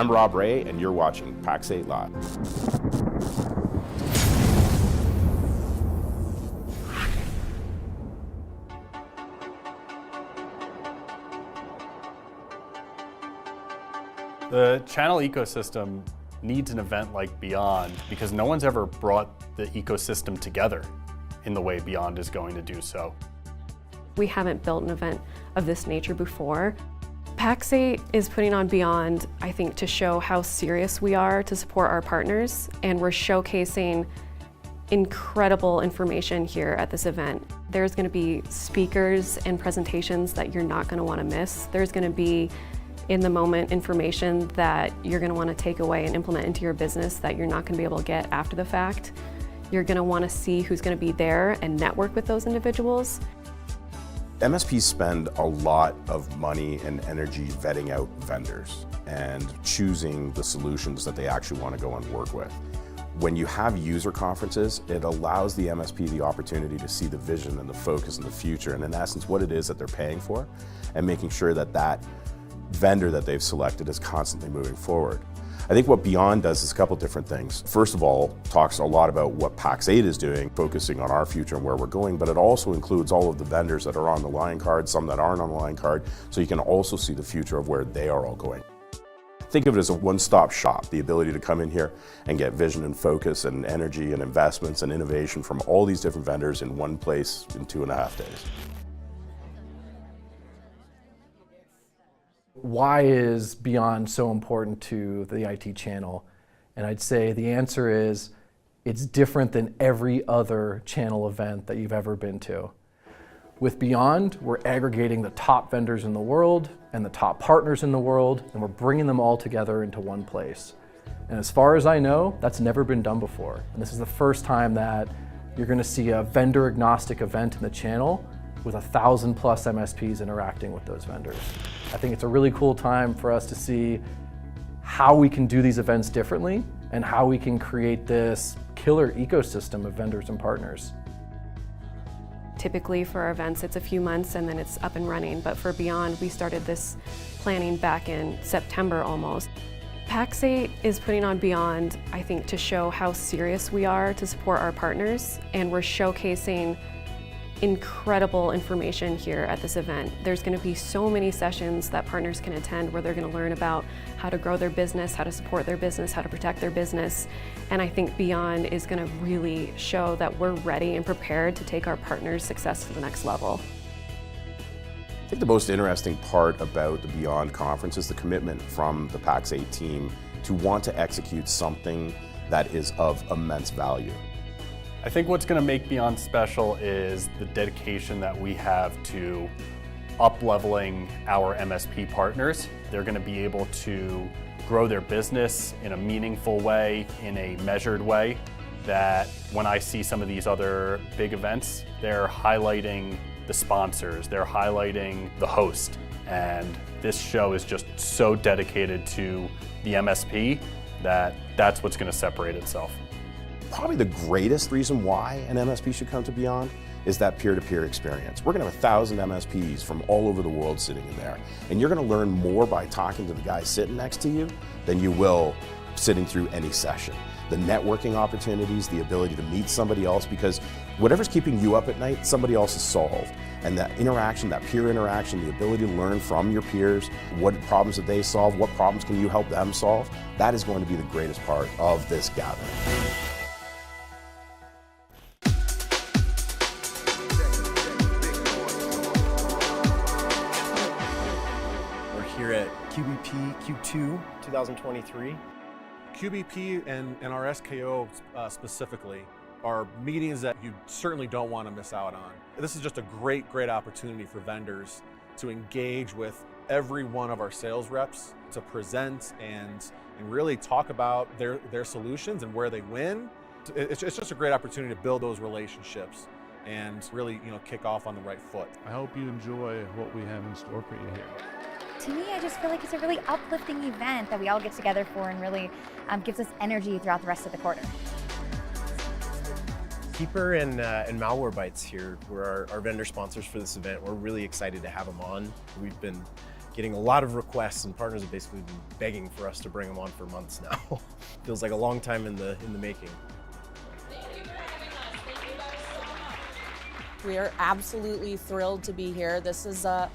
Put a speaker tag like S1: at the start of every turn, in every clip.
S1: I'm Rob Ray, and you're watching Pax8 Live.
S2: The channel ecosystem needs an event like Beyond because no one's ever brought the ecosystem together in the way Beyond is going to do so.
S3: We haven't built an event of this nature before. Pax8 is putting on Beyond, I think, to show how serious we are to support our partners, and we're showcasing incredible information here at this event. There's going to be speakers and presentations that you're not going to want to miss. There's going to be in the moment information that you're going to want to take away and implement into your business that you're not going to be able to get after the fact. You're going to want to see who's going to be there and network with those individuals.
S1: MSPs spend a lot of money and energy vetting out vendors and choosing the solutions that they actually want to go and work with. When you have user conferences, it allows the MSP the opportunity to see the vision and the focus and the future, and in essence what it is that they're paying for, and making sure that that vendor that they've selected is constantly moving forward. I think what Beyond does is a couple different things. First of all, talks a lot about what Pax8 is doing, focusing on our future and where we're going, but it also includes all of the vendors that are on the line card, some that aren't on the line card, so you can also see the future of where they are all going. Think of it as a one-stop shop, the ability to come in here and get vision and focus and energy and investments and innovation from all these different vendors in one place in 2.5 days.
S4: Why is Beyond so important to the IT channel? And I'd say the answer is it's different than every other channel event that you've ever been to. With Beyond, we're aggregating the top vendors in the world and the top partners in the world, and we're bringing them all together into one place. And as far as I know, that's never been done before. And this is the first time that you're going to see a vendor agnostic event in the channel with 1,000+ MSPs interacting with those vendors. I think it's a really cool time for us to see how we can do these events differently and how we can create this killer ecosystem of vendors and partners.
S3: Typically for our events, it's a few months and then it's up and running, but for Beyond, we started this planning back in September almost. Pax8 is putting on Beyond, I think, to show how serious we are to support our partners, and we're showcasing incredible information here at this event. There's going to be so many sessions that partners can attend where they're going to learn about how to grow their business, how to support their business, how to protect their business. And I think Beyond is going to really show that we're ready and prepared to take our partners' success to the next level.
S1: I think the most interesting part about the Beyond conference is the commitment from the Pax8 team to want to execute something that is of immense value.
S2: I think what's going to make Beyond special is the dedication that we have to up-leveling our MSP partners. They're going to be able to grow their business in a meaningful way, in a measured way, that when I see some of these other big events, they're highlighting the sponsors, they're highlighting the host, and this show is just so dedicated to the MSP that that's what's going to separate itself.
S1: Probably the greatest reason why an MSP should come to Beyond is that peer-to-peer experience. We're going to have 1,000 MSPs from all over the world sitting in there, and you're going to learn more by talking to the guy sitting next to you than you will sitting through any session. The networking opportunities, the ability to meet somebody else, because whatever's keeping you up at night, somebody else has solved. And that interaction, that peer interaction, the ability to learn from your peers, what problems did they solve, what problems can you help them solve, that is going to be the greatest part of this gathering.
S5: Here at QBP Q2 2023.
S6: QBP and our SKO specifically are meetings that you certainly don't want to miss out on. This is just a great opportunity for vendors to engage with every one of our sales reps, to present and really talk about their solutions and where they win. It's just a great opportunity to build those relationships and really kick off on the right foot.
S7: I hope you enjoy what we have in store for you here.
S8: To me, I just feel like it's a really uplifting event that we all get together for and really gives us energy throughout the rest of the quarter.
S5: Keeper and Malwarebytes here were our vendor sponsors for this event. We're really excited to have them on. We've been getting a lot of requests, and partners have basically been begging for us to bring them on for months now. Feels like a long time in the making.
S9: We are absolutely thrilled to be here. This is a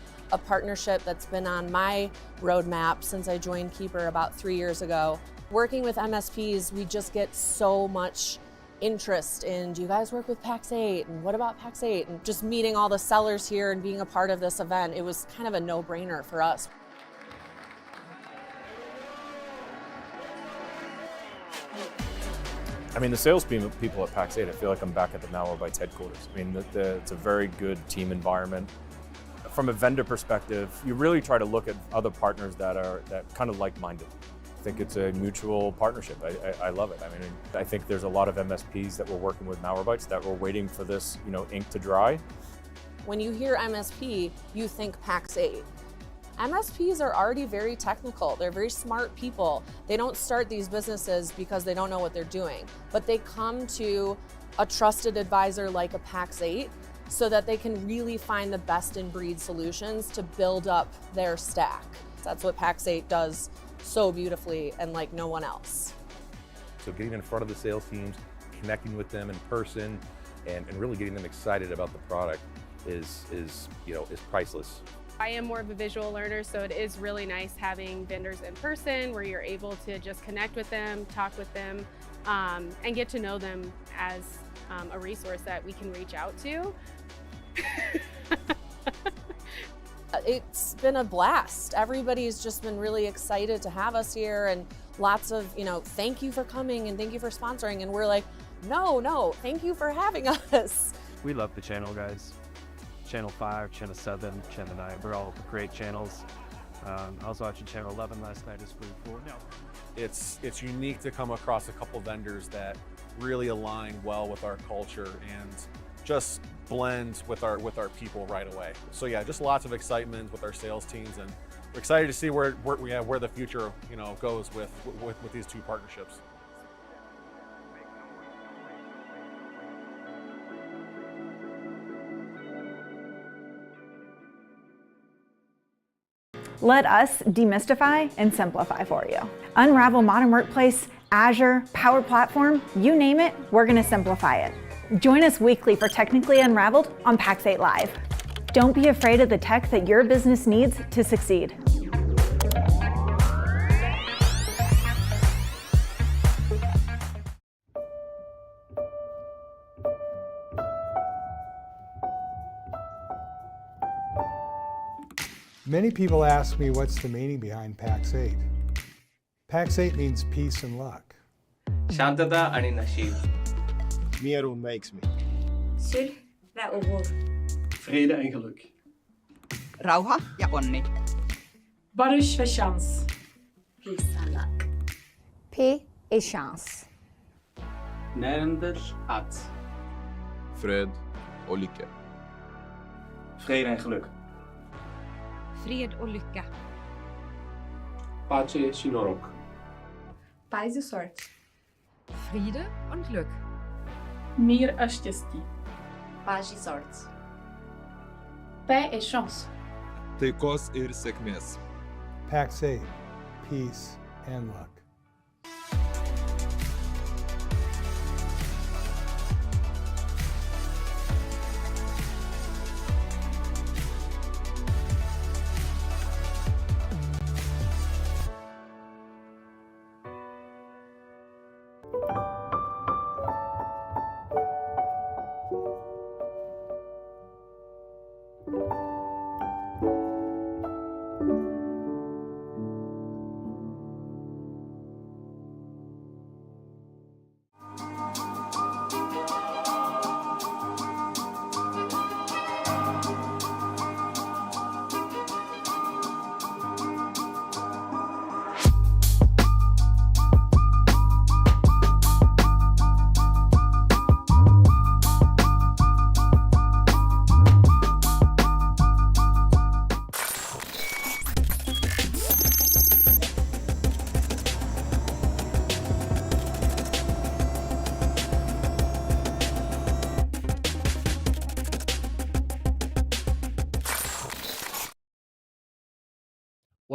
S9: partnership that's been on my roadmap since I joined Keeper about 3 years ago. Working with MSPs, we just get so much interest in, do you guys work with Pax8? And what about Pax8? And just meeting all the sellers here and being a part of this event, it was kind of a no-brainer for us.
S10: I mean, the sales people at Pax8, I feel like I'm back at the Malwarebytes headquarters. I mean, it's a very good team environment. From a vendor perspective, you really try to look at other partners that kind of like-minded. I think it's a mutual partnership. I love it. I mean, I think there's a lot of MSPs that were working with Malwarebytes that were waiting for this, ink to dry.
S9: When you hear MSP, you think Pax8. MSPs are already very technical. They're very smart people. They don't start these businesses because they don't know what they're doing, but they come to a trusted advisor like a Pax8 so that they can really find the best in breed solutions to build up their stack. That's what Pax8 does so beautifully and like no one else.
S11: So getting in front of the sales teams, connecting with them in person, and really getting them excited about the product is priceless.
S12: I am more of a visual learner, so it is really nice having vendors in person where you're able to just connect with them, talk with them, and get to know them as a resource that we can reach out to.
S9: It's been a blast. Everybody's just been really excited to have us here, and lots of, thank you for coming and thank you for sponsoring. And we're like, no, thank you for having us.
S13: We love the channel, guys. Channel 5, Channel 7, Channel 9, they're all great channels. I was watching Channel 11 last night, it's pretty cool.
S6: It's unique to come across a couple vendors that really align well with our culture and just blend with our people right away. So yeah, just lots of excitement with our sales teams, and we're excited to see where the future goes with these two partnerships.
S14: Let us demystify and simplify for you. Unravel Modern Workplace, Azure, Power Platform, you name it, we're gonna simplify it. Join us weekly for Technically Unraveled on Pax8 Live. Don't be afraid of the tech that your business needs to succeed.
S15: Many people ask me what's the meaning behind Pax8. Pax8 means peace and luck.
S16: शांतता आणि नशीब.
S5: Meer makes me.
S17: Sulh và uhur.
S18: Vrede en geluk.
S19: Rauha ja onni.
S17: Barış ve şans. Peace and luck.
S8: Paix et chance.
S18: Närender att.
S20: Fred och lycka.
S18: Vrede en geluk.
S19: Fred och lycka.
S18: Pace și noroc.
S17: Paz e sorte.
S19: Friede und Glück.
S17: Mír a štěstí.
S21: Paz e sorte.
S17: Paix et chance.
S20: Taikos ir sėkmės.
S15: Pax8, peace and luck.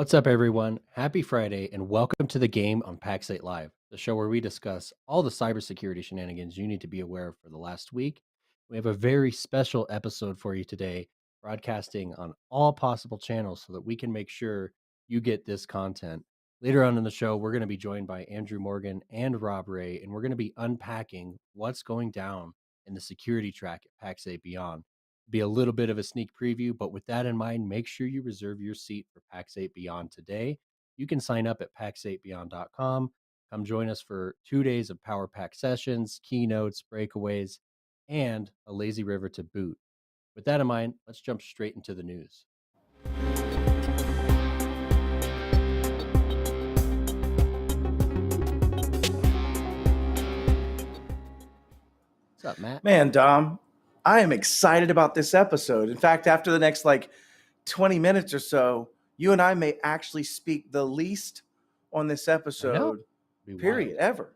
S4: What's up, everyone? Happy Friday, and welcome to the game on Pax8 Live, the show where we discuss all the cybersecurity shenanigans you need to be aware of for the last week. We have a very special episode for you today, broadcasting on all possible channels so that we can make sure you get this content. Later on in the show, we're going to be joined by Andrew Morgan and Rob Ray, and we're going to be unpacking what's going down in the security track at Pax8 Beyond. Be a little bit of a sneak preview, but with that in mind, make sure you reserve your seat for Pax8 Beyond today. You can sign up at pax8beyond.com. Come join us for 2 days of Power Pack sessions, keynotes, breakaways, and a lazy river to boot. With that in mind, let's jump straight into the news. What's up, Matt?
S22: Man, Dom, I am excited about this episode. In fact, after the next 20 minutes or so, you and I may actually speak the least on this episode, period, ever.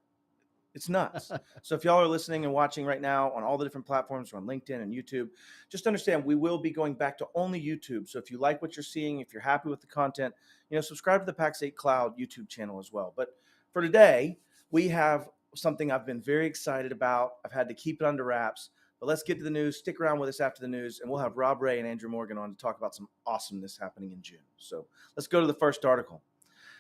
S22: It's nuts. So if y'all are listening and watching right now on all the different platforms, we're on LinkedIn and YouTube, just understand we will be going back to only YouTube. So if you like what you're seeing, if you're happy with the content, subscribe to the Pax8Cloud YouTube channel as well. But for today, we have something I've been very excited about. I've had to keep it under wraps. But let's get to the news. Stick around with us after the news, and we'll have Rob Ray and Andrew Morgan on to talk about some awesomeness happening in June. So let's go to the first article.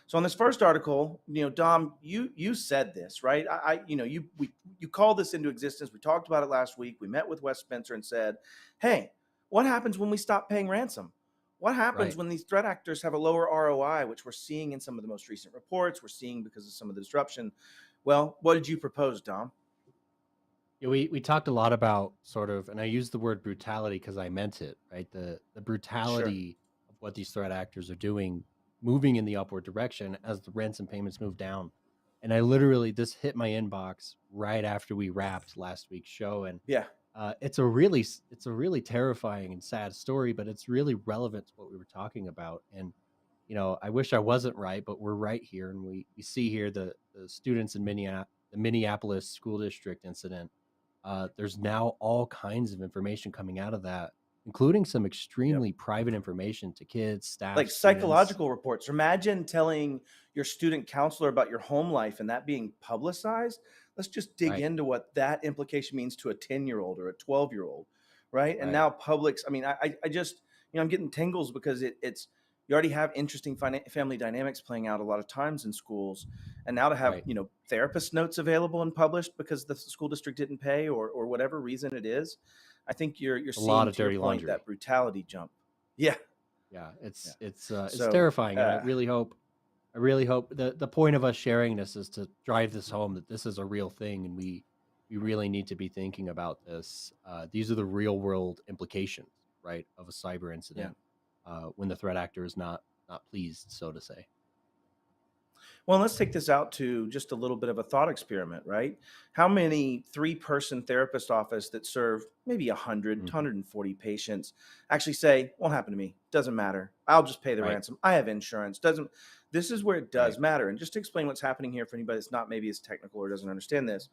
S22: So on this first article, Dom, you said this, right? You called this into existence. We talked about it last week. We met with Wes Spencer and said, hey, what happens when we stop paying ransom? What happens when these threat actors have a lower ROI, which we're seeing in some of the most recent reports, we're seeing because of some of the disruption? Well, what did you propose, Dom?
S4: Yeah, we talked a lot about and I used the word brutality because I meant it, right? The brutality of what these threat actors are doing, moving in the upward direction as the ransom payments move down. And this hit my inbox right after we wrapped last week's show. And it's a really terrifying and sad story, but it's really relevant to what we were talking about. And I wish I wasn't right, but we're right here, and we see here the students in the Minneapolis school district incident. There's now all kinds of information coming out of that, including some extremely private information to kids, staff,
S22: like psychological reports. Imagine telling your student counselor about your home life and that being publicized. Let's just dig into what that implication means to a 10-year-old or a 12-year-old, right? And now Publix, I just, I'm getting tingles because it's, you already have interesting family dynamics playing out a lot of times in schools. And now to have, therapist notes available and published because the school district didn't pay or whatever reason it is, I think you're seeing,
S4: a lot of
S22: to your
S4: dirty
S22: point,
S4: laundry.
S22: that brutality jump. Yeah.
S4: It's terrifying. And I really hope the point of us sharing this is to drive this home, that this is a real thing, and we really need to be thinking about this. These are the real world implications, right, of a cyber incident. When the threat actor is not pleased, so to say.
S22: Well, let's take this out to just a little bit of a thought experiment, right? How many 3-person therapist office that serve maybe 100, 140 patients actually say, won't happen to me, doesn't matter, I'll just pay the ransom, I have insurance, this is where it does matter. And just to explain what's happening here for anybody that's not maybe as technical or doesn't understand this,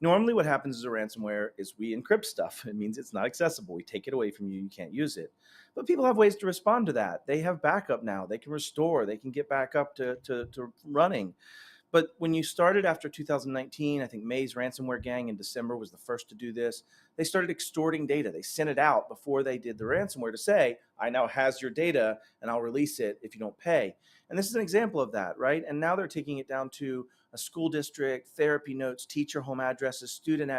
S22: normally what happens as a ransomware is we encrypt stuff. It means it's not accessible. We take it away from you, you can't use it. But people have ways to respond to that. They have backup now. They can restore, they can get back up to running. But when you started after 2019, I think May's ransomware gang in December was the first to do this. They started extorting data. They sent it out before they did the ransomware to say, I now has your data and I'll release it if you don't pay. And this is an example of that, right? And now they're taking it down to a school district, therapy notes, teacher home addresses, student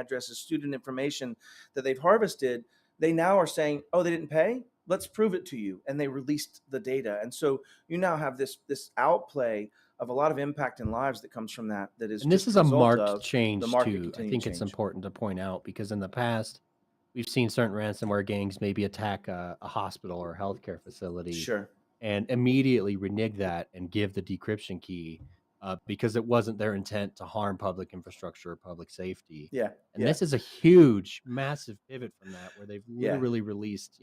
S22: information that they've harvested. They now are saying, oh, they didn't pay? Let's prove it to you. And they released the data. And so you now have this outplay of a lot of impact in lives that comes from that.
S4: And this is a marked change too. I think it's important to point out, because in the past, we've seen certain ransomware gangs maybe attack a hospital or a healthcare facility.
S22: Sure.
S4: And immediately renege that and give the decryption key because it wasn't their intent to harm public infrastructure or public safety.
S22: Yeah.
S4: And this is a huge, massive pivot from that, where they've literally released,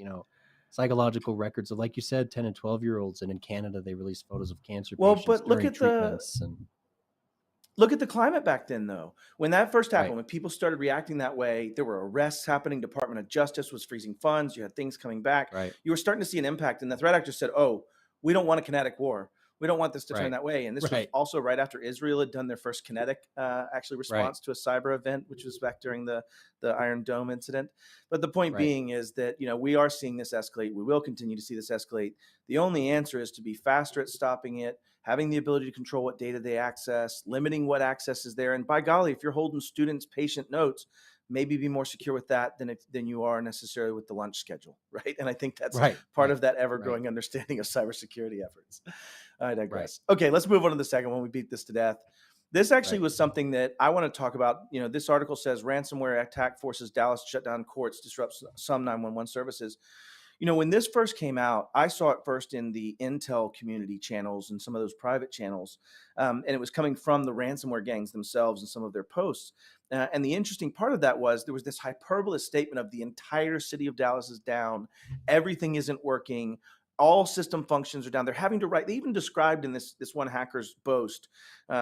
S4: psychological records of, like you said, 10 and 12-year-olds. And in Canada, they released photos of cancer patients
S22: but look
S4: during
S22: at
S4: treatments.
S22: Look at the climate back then, though. When that first happened, when people started reacting that way, there were arrests happening. Department of Justice was freezing funds. You had things coming back. You were starting to see an impact. And the threat actors said, oh, we don't want a kinetic war. We don't want this to turn
S4: Right.
S22: that way. And this was
S4: Right.
S22: also right after Israel had done their first kinetic actually
S4: Right.
S22: response to a cyber event, which was back during the Iron Dome incident. But the point
S4: Right.
S22: being is that, we are seeing this escalate. We will continue to see this escalate. The only answer is to be faster at stopping it, having the ability to control what data they access, limiting what access is there. And by golly, if you're holding students' patient notes, maybe be more secure with that than you are necessarily with the lunch schedule, right? And I think that's
S4: Right.
S22: part
S4: Right.
S22: of that
S4: Right.
S22: ever-growing understanding of cybersecurity efforts. I
S4: Right.
S22: digress. Okay, let's move on to the second one. We beat this to death. This actually
S4: Right.
S22: was something that I want to talk about. This article says ransomware attack forces Dallas to shut down courts, disrupts some 911 services. When this first came out, I saw it first in the Intel community channels and some of those private channels, and it was coming from the ransomware gangs themselves and some of their posts. And the interesting part of that was there was this hyperbole statement of the entire city of Dallas is down, everything isn't working, all system functions are down. They're having to write. They even described in this one hacker's boast,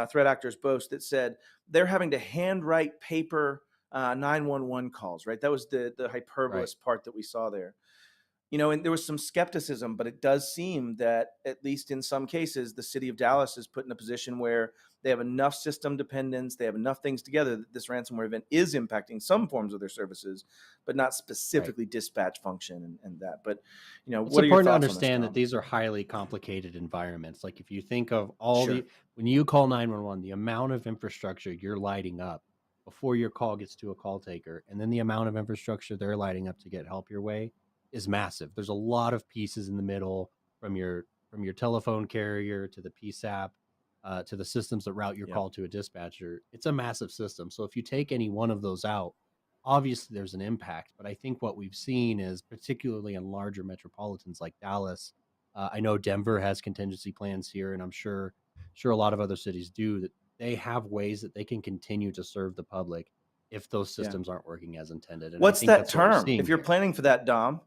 S22: threat actor's boast, that said they're having to handwrite paper 911 calls. Right, that was the
S4: Right.
S22: hyperbolous part that we saw there. And there was some skepticism, but it does seem that, at least in some cases, the city of Dallas is put in a position where they have enough system dependence, they have enough things together that this ransomware event is impacting some forms of their services, but not
S4: Right.
S22: specifically dispatch function and that. But,
S4: It's
S22: what are your
S4: important to
S22: thoughts on this,
S4: understand that
S22: Tom?
S4: these are highly complicated environments. Like if you think of all
S22: Sure.
S4: when you call 911, the amount of infrastructure you're lighting up before your call gets to a call taker, and then the amount of infrastructure they're lighting up to get help your way is massive. There's a lot of pieces in the middle, from your telephone carrier to the PSAP, to the systems that route your
S22: Yep.
S4: call to a dispatcher. It's a massive system. So if you take any one of those out, obviously there's an impact. But I think what we've seen is, particularly in larger metropolitans like Dallas, I know Denver has contingency plans here, and I'm sure a lot of other cities do, that they have ways that they can continue to serve the public if those
S22: Yeah.
S4: systems aren't working as intended. And I
S22: What's
S4: think
S22: that
S4: that's what we're
S22: term?
S4: seeing
S22: If you're
S4: here.
S22: planning for that, Dom,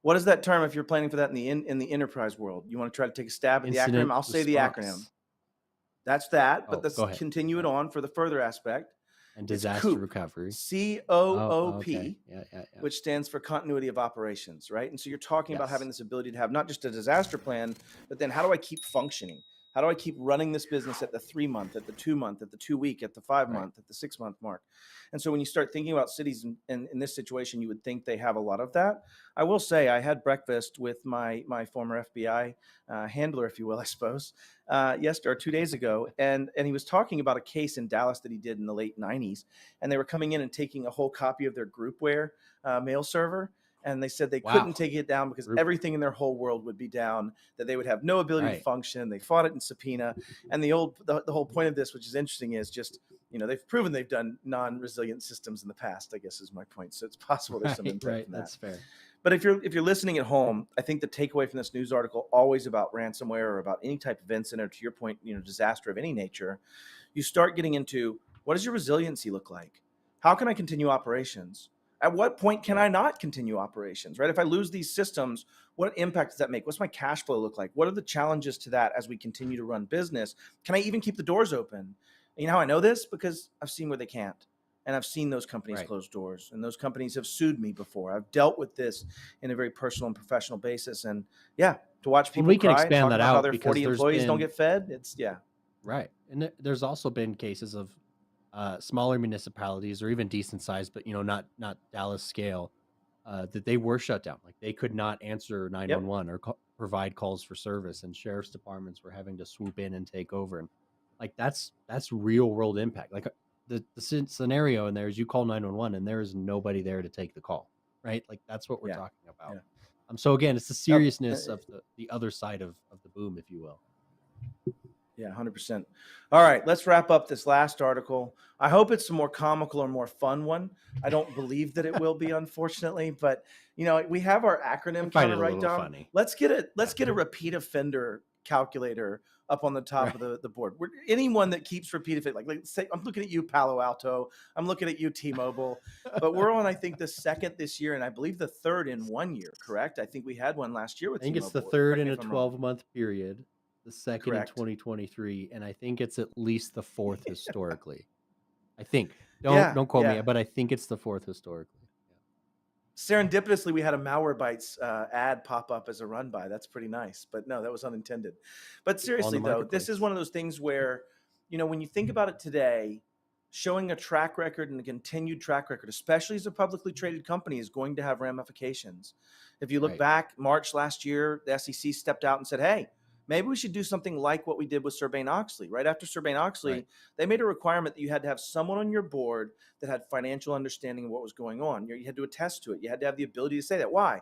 S22: what is that term if you're planning for that in the enterprise world? You want to try to take a stab at the acronym?
S4: Incident
S22: I'll say the acronym.
S4: response.
S22: That's that, but
S4: Oh,
S22: let's
S4: go ahead.
S22: continue it on for the further aspect.
S4: And
S22: It's
S4: disaster
S22: COOP,
S4: recovery. Oh,
S22: C-O-O-P,
S4: okay. Yeah.
S22: which stands for continuity of operations, right? And so you're talking about having
S4: Yes.
S22: this ability to have not just a disaster plan, but then how do I keep functioning? How do I keep running this business at the 3-month, at the 2-month, at the 2-week, at the 5-month, at the 6-month mark? And so when you start thinking about cities in this situation, you would think they have a lot of that. I will say I had breakfast with my former FBI handler, if you will, I suppose, yesterday or 2 days ago, and he was talking about a case in Dallas that he did in the late 90s, and they were coming in and taking a whole copy of their groupware mail server. And they said they couldn't take it down because everything in their whole world would be down, that they would have no ability to function. They fought it in subpoena. And the whole point of this, which is interesting, is just, they've proven they've done non-resilient systems in the past, I guess is my point. So it's possible there's some impact from that.
S4: That's fair.
S22: But if you're listening at home, I think the takeaway from this news article, always about ransomware or about any type of incident, or to your point, disaster of any nature, you start getting into, what does your resiliency look like? How can I continue operations? At what point can I not continue operations, right? If I lose these systems, what impact does that make? What's my cash flow look like? What are the challenges to that as we continue to run business? Can I even keep the doors open? You know how I know this? Because I've seen where they can't. And I've seen those companies close doors, and those companies have sued me before. I've dealt with this in a very personal and professional basis. And to watch people
S4: we can
S22: cry and
S4: expand
S22: talk
S4: that
S22: about how
S4: out
S22: their
S4: because
S22: 40
S4: there's
S22: employees don't
S4: been
S22: get fed,
S4: right. And there's also been cases of smaller municipalities, or even decent size, but not Dallas scale, that they were shut down. Like they could not answer 911 or provide calls for service, and sheriff's departments were having to swoop in and take over. And like that's real world impact. Like the scenario in there is you call 911 and there is nobody there to take the call, right? Like that's what we're talking about. So again, it's the seriousness of the other side of the boom, if you will.
S22: Yeah, 100%. All right, let's wrap up this last article. I hope it's a more comical or more fun one. I don't believe that it will be, unfortunately, but we have our acronym
S4: find
S22: counter,
S4: it a
S22: right,
S4: little
S22: Dom?
S4: funny.
S22: Let's get a repeat offender calculator up on the top of the board. Anyone that keeps repeat offender, like say, I'm looking at you, Palo Alto. I'm looking at you, T-Mobile. But we're on, I think, the second this year, and I believe the third in 1 year. Correct? I think we had one last year with
S4: I think
S22: T-Mobile.
S4: it's the third
S22: Correct
S4: in
S22: me
S4: a
S22: if I'm wrong.
S4: 12-month period, the second
S22: Correct.
S4: in 2023, and I think it's at least the fourth historically. I think.
S22: Yeah,
S4: Don't quote me,
S22: yeah.
S4: but I think it's the fourth historically.
S22: Serendipitously, we had a Malwarebytes ad pop up as a run by. That's pretty nice, but no, that was unintended. But seriously though, this is one of those things where, you know, when you think about it today, showing a track record and a continued track record, especially as a publicly traded company, is going to have ramifications. If you look back, March last year, the SEC stepped out and said, hey, maybe we should do something like what we did with Sarbanes-Oxley. Right after Sarbanes-Oxley, they made a requirement that you had to have someone on your board that had financial understanding of what was going on. You had to attest to it. You had to have the ability to say that. Why?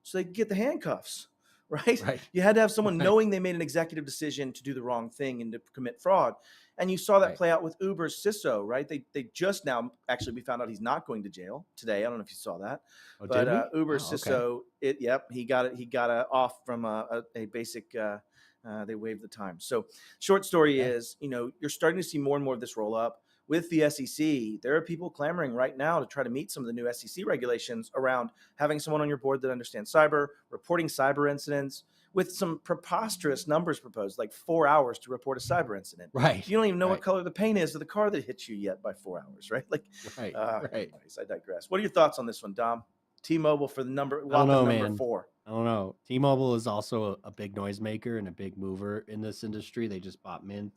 S22: So they could get the handcuffs, right? You had to have someone knowing they made an executive decision to do the wrong thing and to commit fraud. And you saw that play out with Uber's CISO, right? They just now, actually, we found out he's not going to jail today. I don't know if you saw that, but Uber's CISO, he got it. He got off from a basic. They waived the time. So, short story is, you know, you're starting to see more and more of this roll up with the SEC. There are people clamoring right now to try to meet some of the new SEC regulations around having someone on your board that understands cyber, reporting cyber incidents, with some preposterous numbers proposed, like 4 hours to report a cyber incident.
S4: Right.
S22: You don't even know what color the paint is of the car that hits you yet by 4 hours, right? Like, anyways, I digress. What are your thoughts on this one, Dom? T-Mobile for the number 4.
S4: I don't know. T-Mobile is also a big noisemaker and a big mover in this industry. They just bought Mint.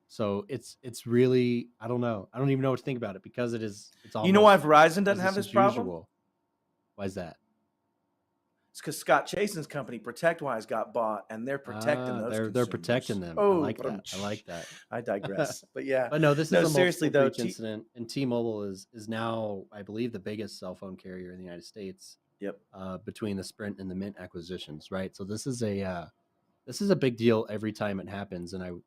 S4: So it's really, I don't know. I don't even know what to think about it because it's all.
S22: You know why Verizon doesn't have this problem?
S4: Why is that?
S22: It's because Scott Chasen's company ProtectWise got bought, and they're protecting those.
S4: They're protecting them.
S22: Oh,
S4: I like that. I like that.
S22: I digress. But yeah,
S4: but no, this is a
S22: seriously though.
S4: Incident, and T-Mobile is now, I believe, the biggest cell phone carrier in the United States.
S22: Yep.
S4: Between the Sprint and the Mint acquisitions, right? So this is a big deal every time it happens, and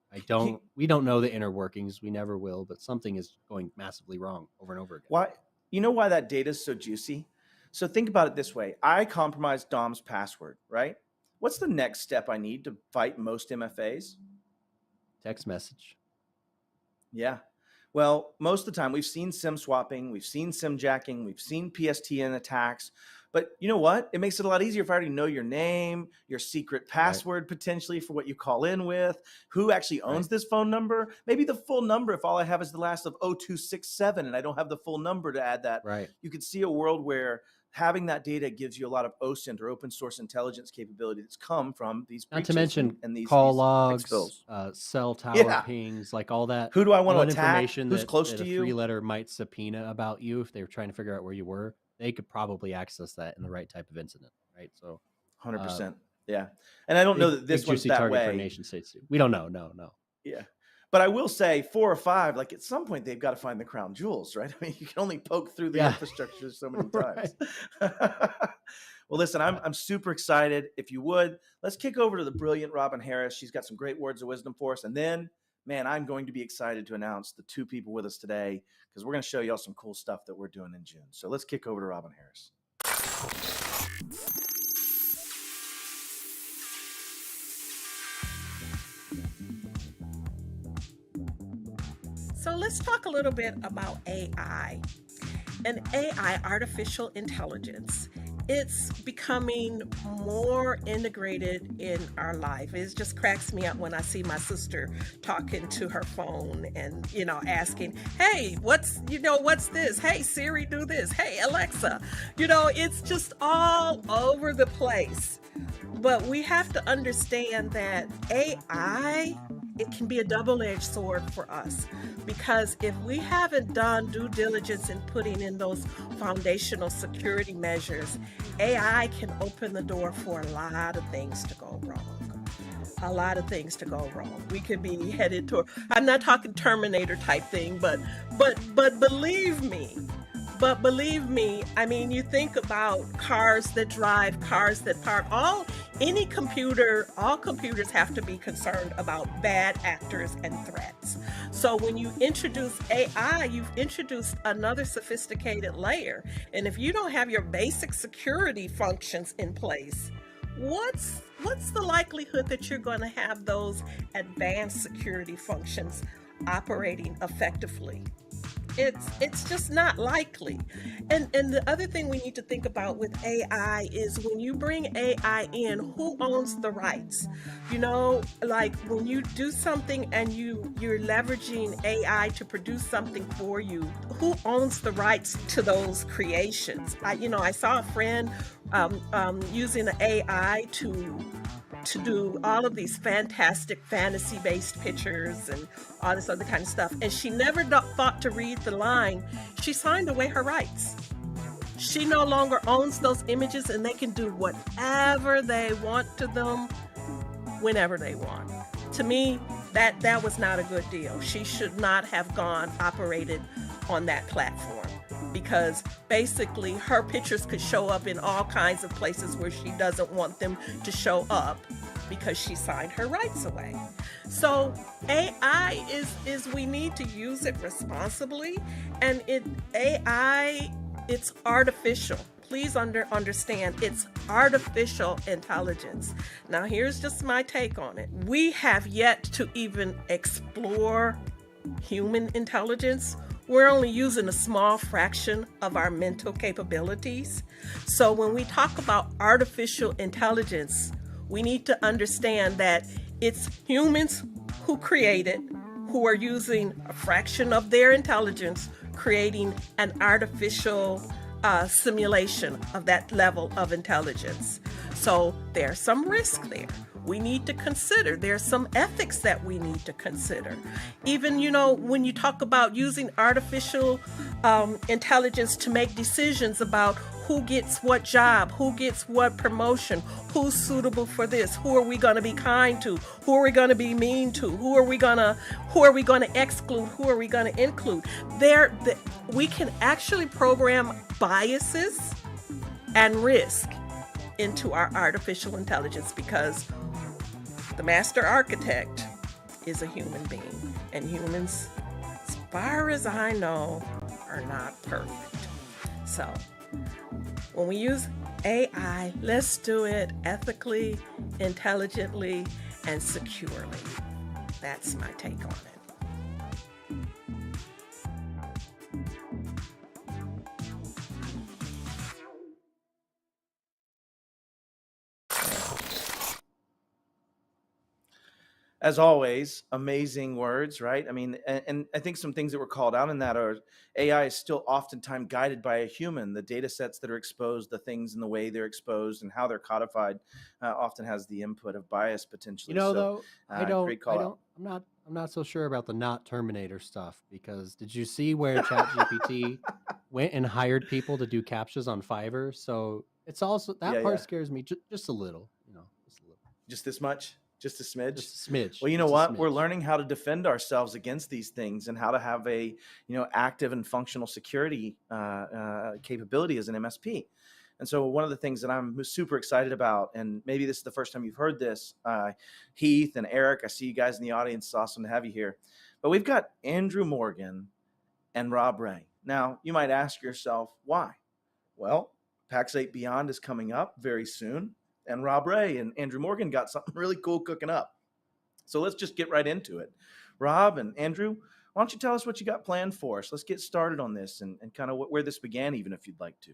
S4: we don't know the inner workings. We never will, but something is going massively wrong over and over again.
S22: Why? You know why that data is so juicy? So think about it this way. I compromised Dom's password, right? What's the next step I need to fight most MFAs?
S4: Text message.
S22: Yeah. Well, most of the time we've seen SIM swapping, we've seen SIM jacking, we've seen PSTN attacks. But you know what? It makes it a lot easier if I already know your name, your secret password potentially for what you call in with, who actually owns this phone number, maybe the full number if all I have is the last of 0267 and I don't have the full number to add that.
S4: Right.
S22: You could see a world where having that data gives you a lot of OSINT or open source intelligence capability that's come from these breaches.
S4: Not to mention
S22: and these
S4: call logs,
S22: expos.
S4: cell tower pings, like all that.
S22: Who do I want to attack?
S4: Information
S22: Who's
S4: that,
S22: close
S4: that
S22: to
S4: a
S22: you?
S4: three-letter might subpoena about you if they were trying to figure out where you were. They could probably access that in the right type of incident, right? So,
S22: 100%. Yeah, and I don't know that this one's that way.
S4: For nation states too. We don't know. No.
S22: Yeah. But I will say 4 or 5, like at some point they've got to find the crown jewels, right? I mean, you can only poke through the infrastructure so many times. Well, listen, I'm super excited. If you would, let's kick over to the brilliant Robin Harris. She's got some great words of wisdom for us. And then, man, I'm going to be excited to announce the 2 people with us today because we're going to show y'all some cool stuff that we're doing in June. So let's kick over to Robin Harris.
S2: So let's talk a little bit about AI. And AI, artificial intelligence, it's becoming more integrated in our life. It just cracks me up when I see my sister talking to her phone and, asking, hey, what's this? Hey, Siri, do this. Hey, Alexa. It's just all over the place. But we have to understand that AI, it can be a double-edged sword for us, because if we haven't done due diligence in putting in those foundational security measures, AI can open the door for a lot of things to go wrong. A lot of things to go wrong. We could be headed toward, I'm not talking Terminator type thing, but believe me, I mean, you think about cars that drive, cars that park, all computers have to be concerned about bad actors and threats. So when you introduce AI, you've introduced another sophisticated layer. And if you don't have your basic security functions in place, what's the likelihood that you're going to have those advanced security functions operating effectively? It's just not likely. And the other thing we need to think about with AI is when you bring AI in, who owns the rights? You know, like when you do something and you're leveraging AI to produce something for you, who owns the rights to those creations? I saw a friend using an AI to do all of these fantastic fantasy-based pictures and all this other kind of stuff. And she never thought to read the line. She signed away her rights. She no longer owns those images, and they can do whatever they want to them whenever they want. To me, that was not a good deal. She should not have operated on that platform, because basically her pictures could show up in all kinds of places where she doesn't want them to show up because she signed her rights away. So AI is we need to use it responsibly, and AI, it's artificial. Please understand, it's artificial intelligence. Now, here's just my take on it. We have yet to even explore human intelligence. We're only using a small fraction of our mental capabilities. So when we talk about artificial intelligence, we need to understand that it's humans who create it, who are using a fraction of their intelligence, creating an artificial simulation of that level of intelligence. So there's some risk there. We need to consider. There's some ethics that we need to consider. Even, when you talk about using artificial intelligence to make decisions about who gets what job, who gets what promotion, who's suitable for this, who are we going to be kind to, who are we going to be mean to, who are we going to exclude, who are we going to include. We can actually program biases and risk into our artificial intelligence, because the master architect is a human being, and humans, as far as I know, are not perfect. So when we use AI, let's do it ethically, intelligently, and securely. That's my take on it.
S22: As always, amazing words, right? I mean, and I think some things that were called out in that are AI is still oftentimes guided by a human. The data sets that are exposed, the things and the way they're exposed and how they're codified often has the input of bias potentially.
S4: Though
S22: Great call out.
S4: I'm not so sure about the not Terminator stuff, because did you see where ChatGPT went and hired people to do captchas on Fiverr? So it's also that part scares me just a little, just a little.
S22: Just this much? Just a smidge?
S4: Just a smidge.
S22: Well, you know what? We're learning how to defend ourselves against these things and how to have a, active and functional security capability as an MSP. And so one of the things that I'm super excited about, and maybe this is the first time you've heard this, Heath and Eric, I see you guys in the audience. It's awesome to have you here. But we've got Andrew Morgan and Rob Ray. Now, you might ask yourself, why? Well, Pax8 Beyond is coming up very soon, and Rob Ray and Andrew Morgan got something really cool cooking up. So let's just get right into it. Rob and Andrew, why don't you tell us what you got planned for us? Let's get started on this and kind of where this began, even if you'd like to.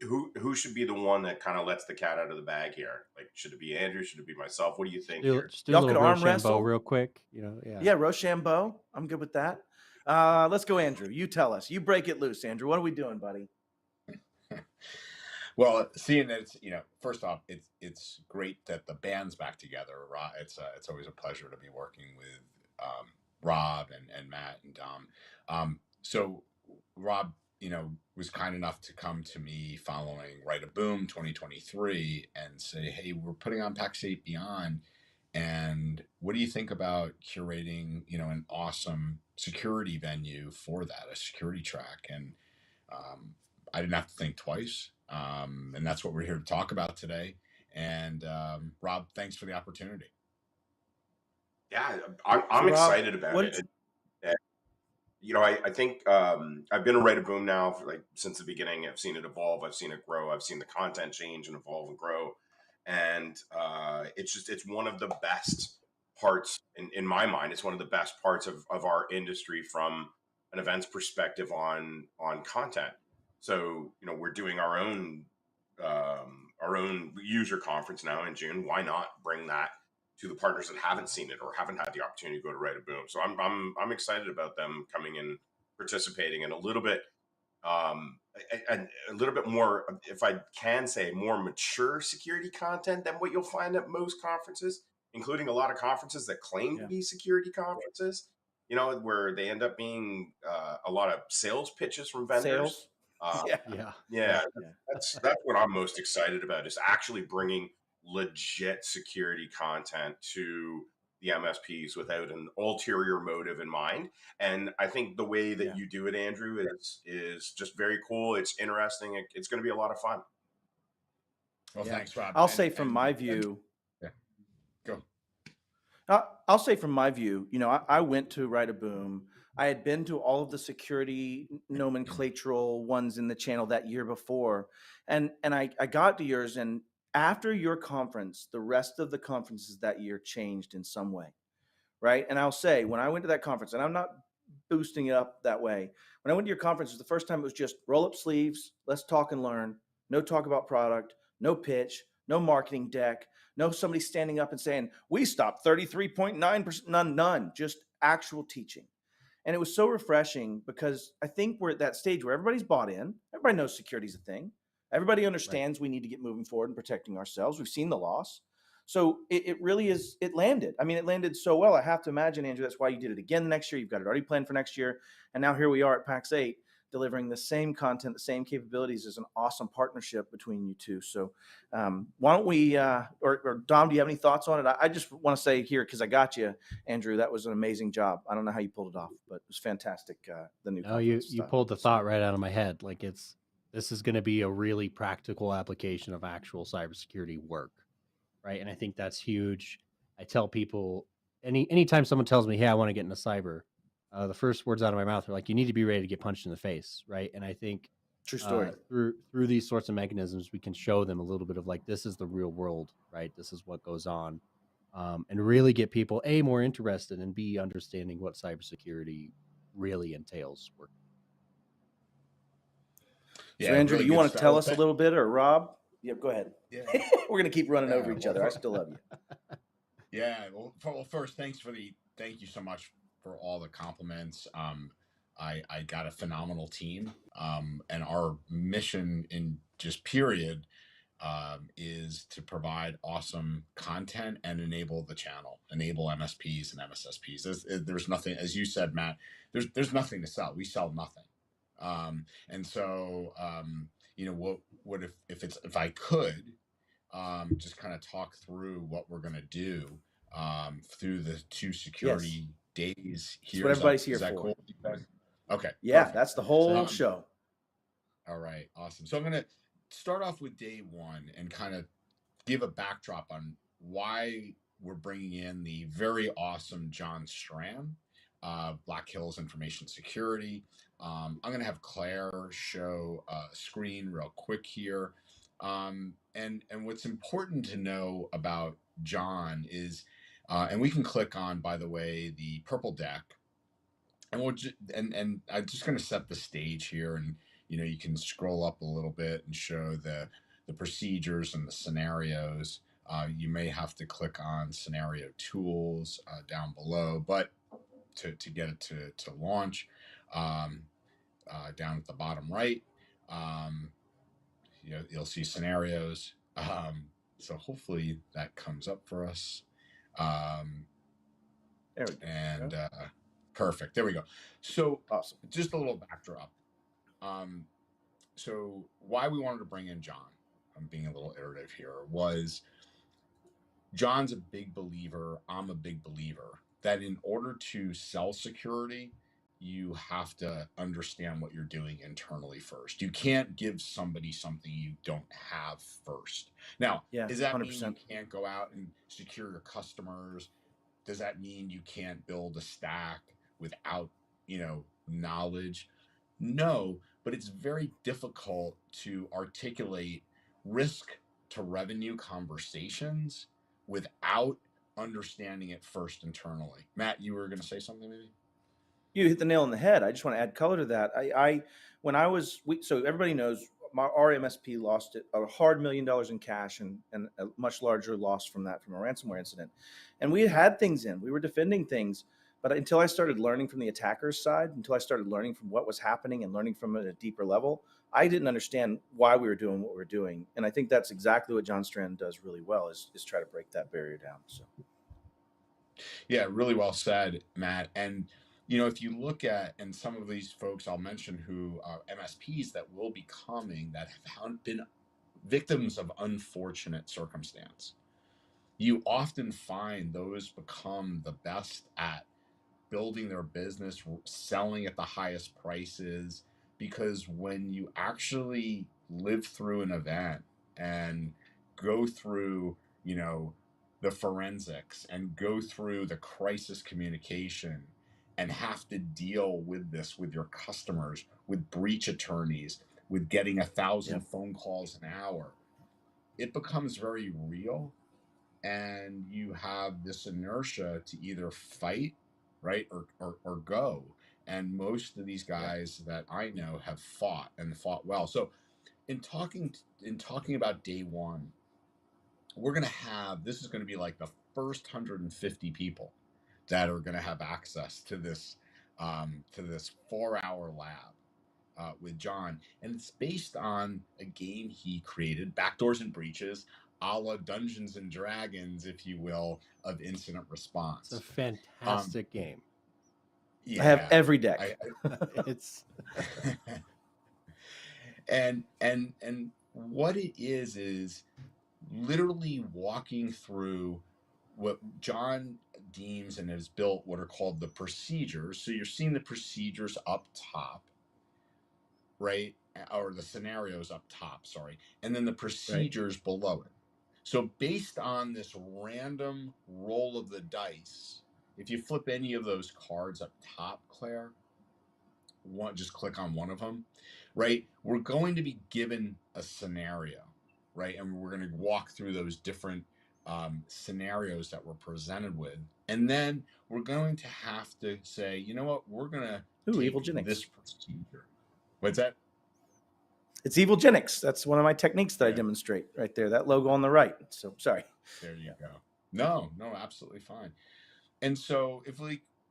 S1: Who should be the one that kind of lets the cat out of the bag here? Like, should it be Andrew? Should it be myself? What do you think here?
S22: Y'all could arm wrestle
S4: real quick.
S22: Yeah, Rochambeau. I'm good with that. Let's go, Andrew. You tell us. You break it loose, Andrew. What are we doing, buddy?
S3: Well, seeing that it's, first off, it's great that the band's back together. It's always a pleasure to be working with Rob and Matt and Dom. So Rob, was kind enough to come to me following Right a Boom 2023 and say, hey, we're putting on Pax8 Beyond, and what do you think about curating, an awesome security venue for that, a security track? And I didn't have to think twice. And that's what we're here to talk about today. And Rob, thanks for the opportunity.
S1: Yeah, I'm excited about it. I think I've been a Right a Boom now for since the beginning. I've seen it evolve. I've seen it grow. I've seen the content change and evolve and grow. And it's one of the best parts in my mind. It's one of the best parts of our industry from an events perspective on content. So, we're doing our own user conference now in June. Why not bring that to the partners that haven't seen it or haven't had the opportunity to go to Write a Boom? So I'm excited about them coming in, participating, and a little bit more, if I can say, more mature security content than what you'll find at most conferences, including a lot of conferences that claim to be security conferences, where they end up being a lot of sales pitches from vendors.
S22: Sales.
S1: Yeah, that's what I'm most excited about, is actually bringing legit security content to the MSPs without an ulterior motive in mind. And I think the way that you do it, Andrew, is just very cool. It's interesting. It's going to be a lot of fun.
S3: Well, thanks, Rob.
S22: I'll say from my view.
S3: Go.
S22: I'll say from my view, I went to Write a Boom. I had been to all of the security nomenclatural ones in the channel that year before. And I got to yours, and after your conference, the rest of the conferences that year changed in some way, right? And I'll say, when I went to that conference, and I'm not boosting it up that way, when I went to your conference, it was the first time it was just roll up sleeves, let's talk and learn, no talk about product, no pitch, no marketing deck, no somebody standing up and saying, we stopped 33.9%, none, just actual teaching. And it was so refreshing, because I think we're at that stage where everybody's bought in. Everybody knows security is a thing. Everybody understands we need to get moving forward and protecting ourselves. We've seen the loss. So it really is, it landed. I mean, it landed so well. I have to imagine, Andrew, that's why you did it again next year. You've got it already planned for next year. And now here we are at PAX 8, delivering the same content, the same capabilities. Is an awesome partnership between you two. So why don't we, or Dom, do you have any thoughts on it? I just want to say here, because I got you, Andrew, that was an amazing job. I don't know how you pulled it off, but it was fantastic. The new
S4: you pulled the thought right out of my head. Like, this is going to be a really practical application of actual cybersecurity work, right? And I think that's huge. I tell people, anytime someone tells me, hey, I want to get into cyber, the first words out of my mouth are like, you need to be ready to get punched in the face, right? And I think
S22: true story.
S4: Through these sorts of mechanisms, we can show them a little bit of like, this is the real world, right? This is what goes on, and really get people more interested, and B, understanding what cybersecurity really entails.
S22: So Andrew, do you want to tell us a little bit, or Rob? Yep, go ahead. Yeah. We're going to keep running over each other. I still love you.
S3: Yeah. Well, first, thank you so much for all the compliments. I got a phenomenal team, and our mission in just period is to provide awesome content and enable the channel, enable MSPs and MSSPs. There's nothing, as you said, Matt, there's nothing to sell. We sell nothing. And so, if I could just kind of talk through what we're going to do through the 2 security days here.
S22: That's what everybody's here
S3: is that
S22: for.
S3: Cool? Okay.
S22: Yeah,
S3: perfect.
S22: That's the whole show.
S3: All right. Awesome. So I'm going to start off with day 1 and kind of give a backdrop on why we're bringing in the very awesome John Stram, Black Hills Information Security. I'm going to have Claire show a screen real quick here. And what's important to know about John is, and we can click on, by the way, the purple deck, and and I'm just going to set the stage here, and you can scroll up a little bit and show the procedures and the scenarios. You may have to click on scenario tools down below, but to get it to launch, down at the bottom right, you'll see scenarios. So hopefully that comes up for us.
S22: There we go.
S3: And perfect. There we go. So awesome. Just a little backdrop. So why we wanted to bring in John, I'm being a little iterative here, was John's a big believer, I'm a big believer, that in order to sell security, you have to understand what you're doing internally first. You can't give somebody something you don't have first. Now, does that 100%. Mean you can't go out and secure your customers? Does that mean you can't build a stack without, knowledge? No, but it's very difficult to articulate risk to revenue conversations without understanding it first internally. Matt, you were going to say something maybe?
S22: You hit the nail on the head. I just want to add color to that. So everybody knows our MSP lost a hard $1 million in cash and a much larger loss from that, from a ransomware incident. And we had things we were defending things, but until I started learning from the attacker's side, until I started learning from what was happening and learning from it at a deeper level, I didn't understand why we were doing what we were doing. And I think that's exactly what John Strand does really well, is try to break that barrier down. So.
S3: Yeah, really well said, Matt. And if you look at, and some of these folks I'll mention who are MSPs that will be coming that have been victims of unfortunate circumstance, you often find those become the best at building their business, selling at the highest prices, because when you actually live through an event and go through, the forensics and go through the crisis communication and have to deal with this with your customers, with breach attorneys, with getting 1,000 phone calls an hour, it becomes very real. And you have this inertia to either fight, right, or go. And most of these guys that I know have fought and fought well. So in talking about day one, we're going to have, this is going to be like the first 150 people that are going to have access to this 4-hour lab with John. And it's based on a game he created, Backdoors and Breaches, a la Dungeons and Dragons, if you will, of incident response.
S4: It's a fantastic game.
S22: Yeah, I have every deck.
S4: It's
S3: and what it is literally walking through what John deems and has built what are called the procedures. So you're seeing the procedures up top, right? Or the scenarios up top, sorry. And then the procedures below it. So based on this random roll of the dice, if you flip any of those cards up top, Claire, just click on one of them, right? We're going to be given a scenario, right? And we're going to walk through those different scenarios that we're presented with. And then we're going to have to say, you know what, we're going to take this procedure. What's that?
S22: It's Evilgenics. That's one of my techniques that I demonstrate right there. That logo on the right. So sorry.
S3: There you go. No, absolutely fine. And so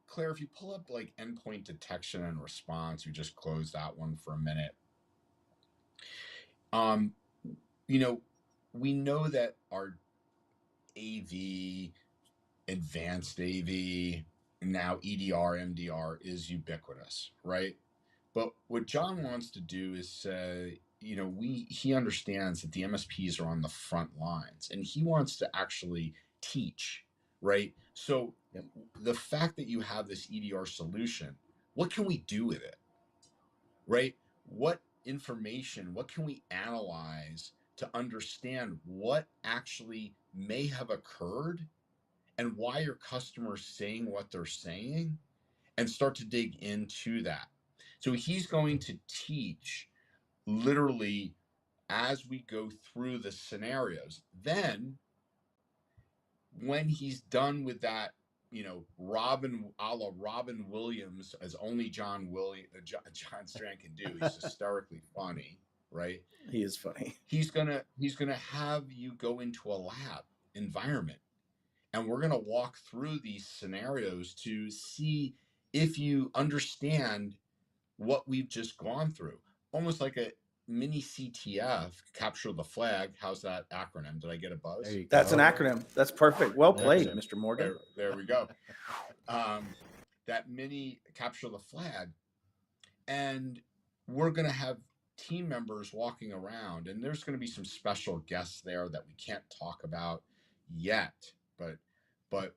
S3: Claire, if you pull up like endpoint detection and response, we just closed that one for a minute. We know that our AV, advanced AV, now EDR, MDR is ubiquitous, right? But what John wants to do is say, he understands that the MSPs are on the front lines, and he wants to actually teach, right? So the fact that you have this EDR solution, what can we do with it, right? What information, what can we analyze to understand what actually may have occurred and why your customers saying what they're saying, and start to dig into that. So he's going to teach literally as we go through the scenarios. Then when he's done with that, Robin, a la Robin Williams, as only John Strand can do. He's hysterically funny, right?
S22: He is funny.
S3: He's gonna have you go into a lab environment, and we're gonna walk through these scenarios to see if you understand what we've just gone through. Almost like a mini CTF, capture the flag. How's that acronym? Did I get a buzz?
S22: That's an acronym. That's perfect. Well played, Mr. Morgan.
S3: There we go. That mini capture the flag. And we're going to have team members walking around, and there's going to be some special guests there that we can't talk about yet. But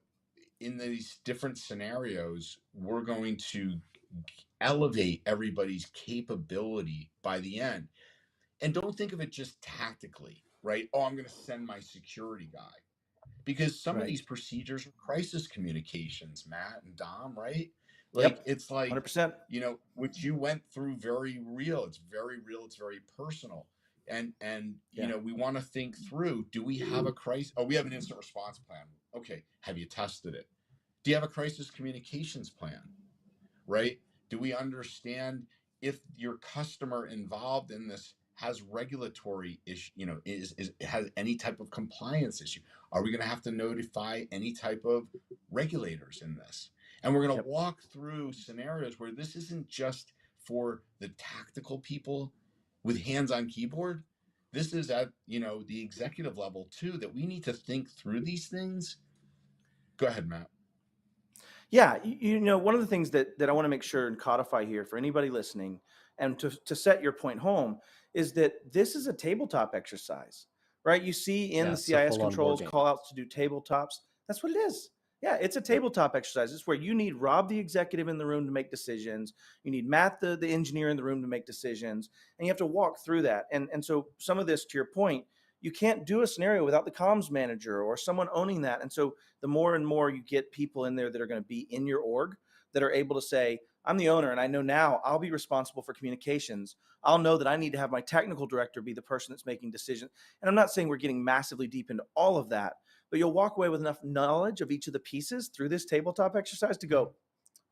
S3: in these different scenarios, we're going to elevate everybody's capability by the end. And don't think of it just tactically, right? Oh, I'm going to send my security guy. Because some of these procedures are crisis communications, Matt and Dom, right? Like, it's like,
S22: 100%.
S3: What you went through, very real. It's very real. It's very personal. And you know, we want to think through, do we have a crisis? Oh, we have an incident response plan. Okay, have you tested it? Do you have a crisis communications plan? Right? Do we understand if your customer involved in this has regulatory issue, you know, has any type of compliance issue? Are we going to have to notify any type of regulators in this? And we're going to walk through scenarios where this isn't just for the tactical people with hands on keyboard. This is at, you know, the executive level too, that we need to think through these things. Go ahead, Matt.
S22: Yeah, you know, one of the things that I want to make sure and codify here for anybody listening, and to set your point home, is that this is a tabletop exercise, right? You see in
S4: Yeah,
S22: the
S4: it's a
S22: CIS
S4: full-on board
S22: controls
S4: game.
S22: call outs to do tabletops. That's what it is. Yeah, it's a tabletop exercise. It's where you need Rob, the executive, in the room to make decisions. You need Matt, the engineer, in the room to make decisions, and you have to walk through that. And so some of this, to your point, you can't do a scenario without the comms manager or someone owning that. And so the more and more you get people in there that are going to be in your org that are able to say, I'm the owner and I know now I'll be responsible for communications. I'll know that I need to have my technical director be the person that's making decisions. And I'm not saying we're getting massively deep into all of that, but you'll walk away with enough knowledge of each of the pieces through this tabletop exercise to go,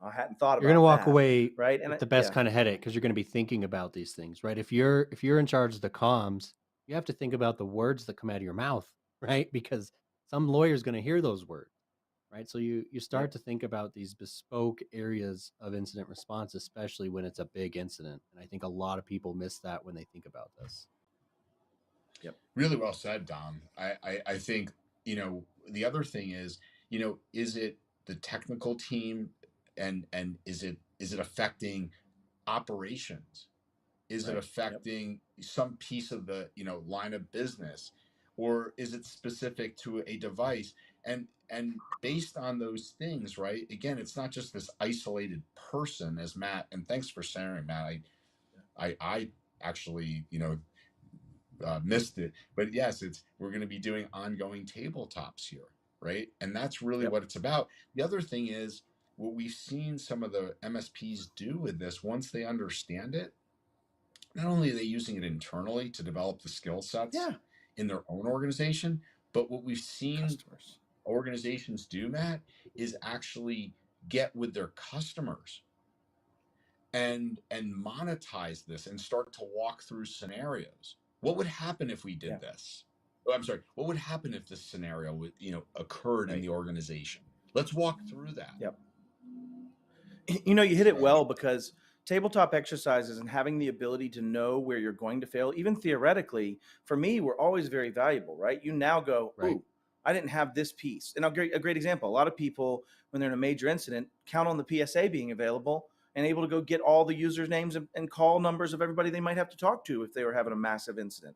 S22: I hadn't thought
S4: You're going to
S22: about
S4: walk
S22: that.
S4: away
S22: Right. And
S4: with the best kind of headache because you're going to be thinking about these things, right? If you're in charge of the comms, you have to think about the words that come out of your mouth, right? Because some lawyer's going to hear those words, right? So you start to think about these bespoke areas of incident response, especially when it's a big incident. And I think a lot of people miss that when they think about this.
S22: Yep.
S3: Really well said, Dom. I think, you know, the other thing is, you know, is it the technical team and is it affecting operations? Is it affecting some piece of the, you know, line of business, or is it specific to a device? And based on those things, right? Again, it's not just this isolated person, as Matt. And thanks for sharing, Matt. I actually, you know, missed it, but yes, we're going to be doing ongoing tabletops here, right? And that's really what it's about. The other thing is what we've seen some of the MSPs do with this, once they understand it, not only are they using it internally to develop the skill sets in their own organization, but what we've seen organizations do, Matt, is actually get with their customers and monetize this and start to walk through scenarios. What would happen if we did this? Oh, I'm sorry. What would happen if this scenario would, you know, occurred in the organization? Let's walk through that.
S22: Yep. You know, you hit it well, because tabletop exercises and having the ability to know where you're going to fail, even theoretically, for me, were always very valuable, right? You now go, ooh, I didn't have this piece. And a great example, a lot of people, when they're in a major incident, count on the PSA being available and able to go get all the users' names and call numbers of everybody they might have to talk to if they were having a massive incident.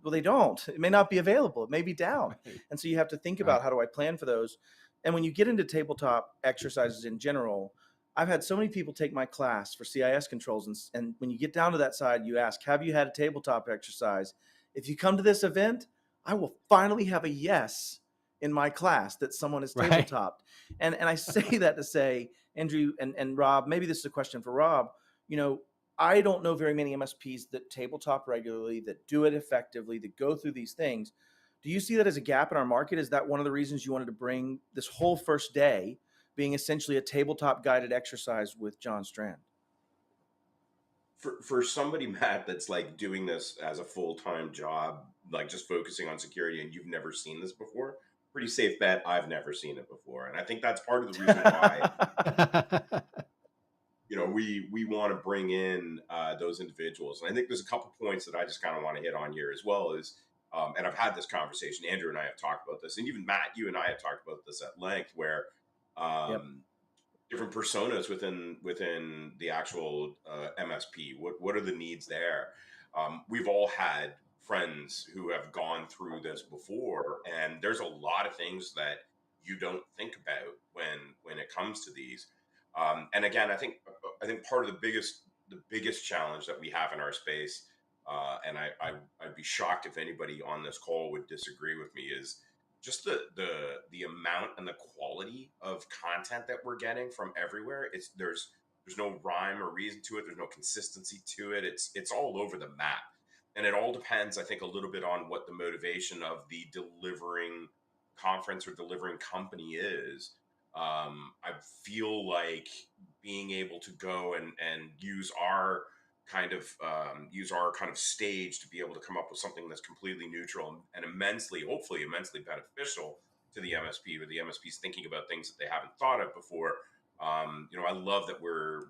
S22: Well, they don't. It may not be available. It may be down. And so you have to think about, how do I plan for those? And when you get into tabletop exercises in general, I've had so many people take my class for CIS controls. And when you get down to that side, you ask, have you had a tabletop exercise? If you come to this event, I will finally have a yes in my class that someone has tabletopped. And I say that to say, Andrew and Rob, maybe this is a question for Rob, you know, I don't know very many MSPs that tabletop regularly, that do it effectively, that go through these things. Do you see that as a gap in our market? Is that one of the reasons you wanted to bring this whole first day being essentially a tabletop guided exercise with John Strand?
S1: For somebody, Matt, that's like doing this as a full-time job, like just focusing on security, and you've never seen this before, pretty safe bet I've never seen it before. And I think that's part of the reason why you know, we want to bring in those individuals. And I think there's a couple points that I just kind of want to hit on here as well. Is and I've had this conversation, Andrew and I have talked about this, and even Matt, you and I have talked about this at length, where different personas within the actual MSP. What are the needs there? We've all had friends who have gone through this before, and there's a lot of things that you don't think about when it comes to these. And again, I think part of the biggest challenge that we have in our space, and I'd be shocked if anybody on this call would disagree with me, is just the amount and the quality of content that we're getting from everywhere. There's no rhyme or reason to it. There's no consistency to it. It's all over the map. and it all depends, I think, a little bit on what the motivation of the delivering conference or delivering company is. I feel like being able to go and use our kind of stage to be able to come up with something that's completely neutral and hopefully immensely beneficial to the MSP, or the MSP's thinking about things that they haven't thought of before. I love that we're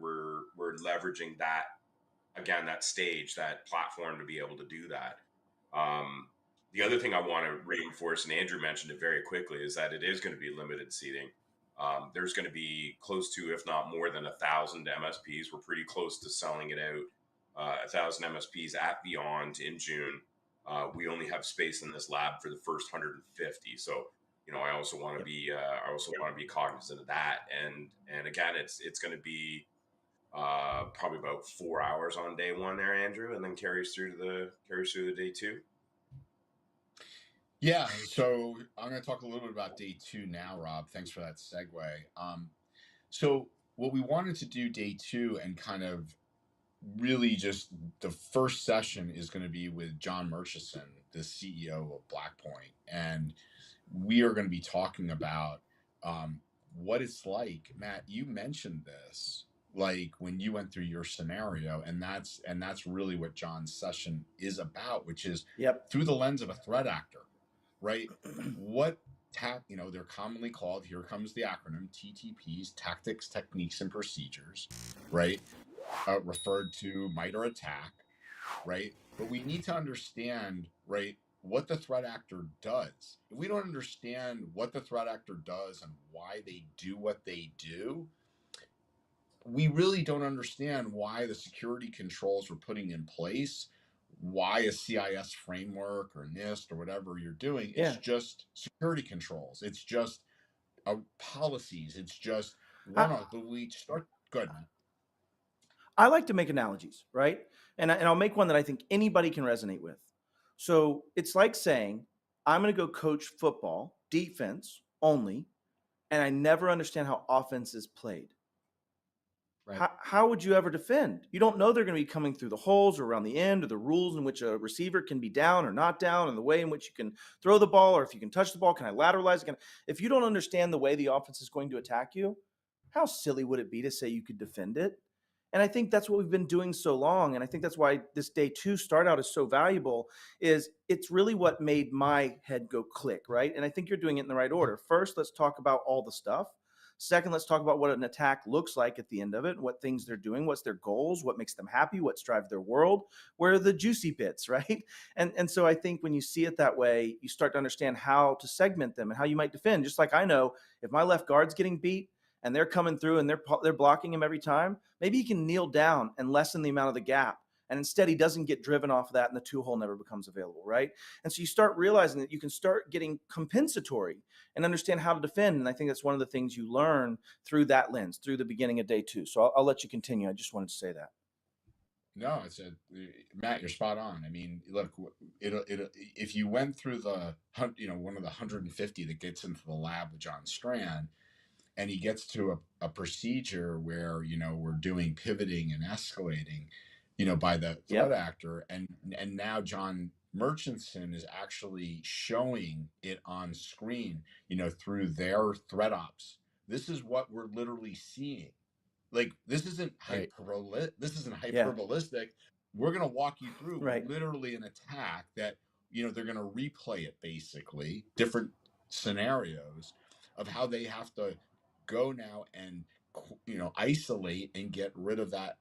S1: leveraging that, again, that stage, that platform, to be able to do that. The other thing I want to reinforce, and Andrew mentioned it very quickly, is that it is going to be limited seating. There's going to be close to, if not more than 1,000 MSPs. We're pretty close to selling it out. 1,000 MSPs at Beyond in June. We only have space in this lab for the first 150. So, I also want to be cognizant of that. And again, it's going to be probably about 4 hours on day one there, Andrew, and then carries through to the day two.
S3: Yeah, so I'm going to talk a little bit about day two now, Rob. Thanks for that segue. So what we wanted to do day two, and kind of really just the first session, is going to be with John Murchison, the CEO of Blackpoint, and we are going to be talking about what it's like. Matt, you mentioned this, like when you went through your scenario, and that's really what John's session is about, which is through the lens of a threat actor, right? They're commonly called, here comes the acronym, TTPs, tactics, techniques, and procedures, right? Referred to MITRE ATT&CK, right? But we need to understand, right, what the threat actor does. If we don't understand what the threat actor does and why they do what they do, we really don't understand why the security controls we're putting in place, why a CIS framework or NIST or whatever you're doing. It's just security controls. It's just policies. It's just one-off. But we start, go ahead, Matt.
S22: I like to make analogies, right? And I'll make one that I think anybody can resonate with. So it's like saying, I'm going to go coach football, defense only, and I never understand how offense is played.
S4: Right.
S22: How would you ever defend? You don't know they're going to be coming through the holes or around the end, or the rules in which a receiver can be down or not down, and the way in which you can throw the ball, or if you can touch the ball, can I lateralize? If you don't understand the way the offense is going to attack you, how silly would it be to say you could defend it? And I think that's what we've been doing so long. And I think that's why this day two start out is so valuable, is it's really what made my head go click, right? And I think you're doing it in the right order. First, let's talk about all the stuff. Second, let's talk about what an attack looks like at the end of it, what things they're doing, what's their goals, what makes them happy, what drives their world, where are the juicy bits, right? And so I think when you see it that way, you start to understand how to segment them and how you might defend. Just like I know if my left guard's getting beat, and they're coming through and they're blocking him every time, maybe he can kneel down and lessen the amount of the gap. And instead, he doesn't get driven off of that, and the two hole never becomes available, right? And so you start realizing that you can start getting compensatory and understand how to defend. And I think that's one of the things you learn through that lens, through the beginning of day two. So I'll let you continue. I just wanted to say that.
S3: No, Matt, you're spot on. I mean, look, if you went through one of the 150 that gets into the lab with John Strand, and he gets to a procedure where, we're doing pivoting and escalating, by the threat actor. And now John Murchison is actually showing it on screen, through their threat ops. This is what we're literally seeing. Like, this isn't hyperbolistic. We're going to walk you through literally an attack that, they're going to replay it, basically, different scenarios of how they have to go now and isolate and get rid of that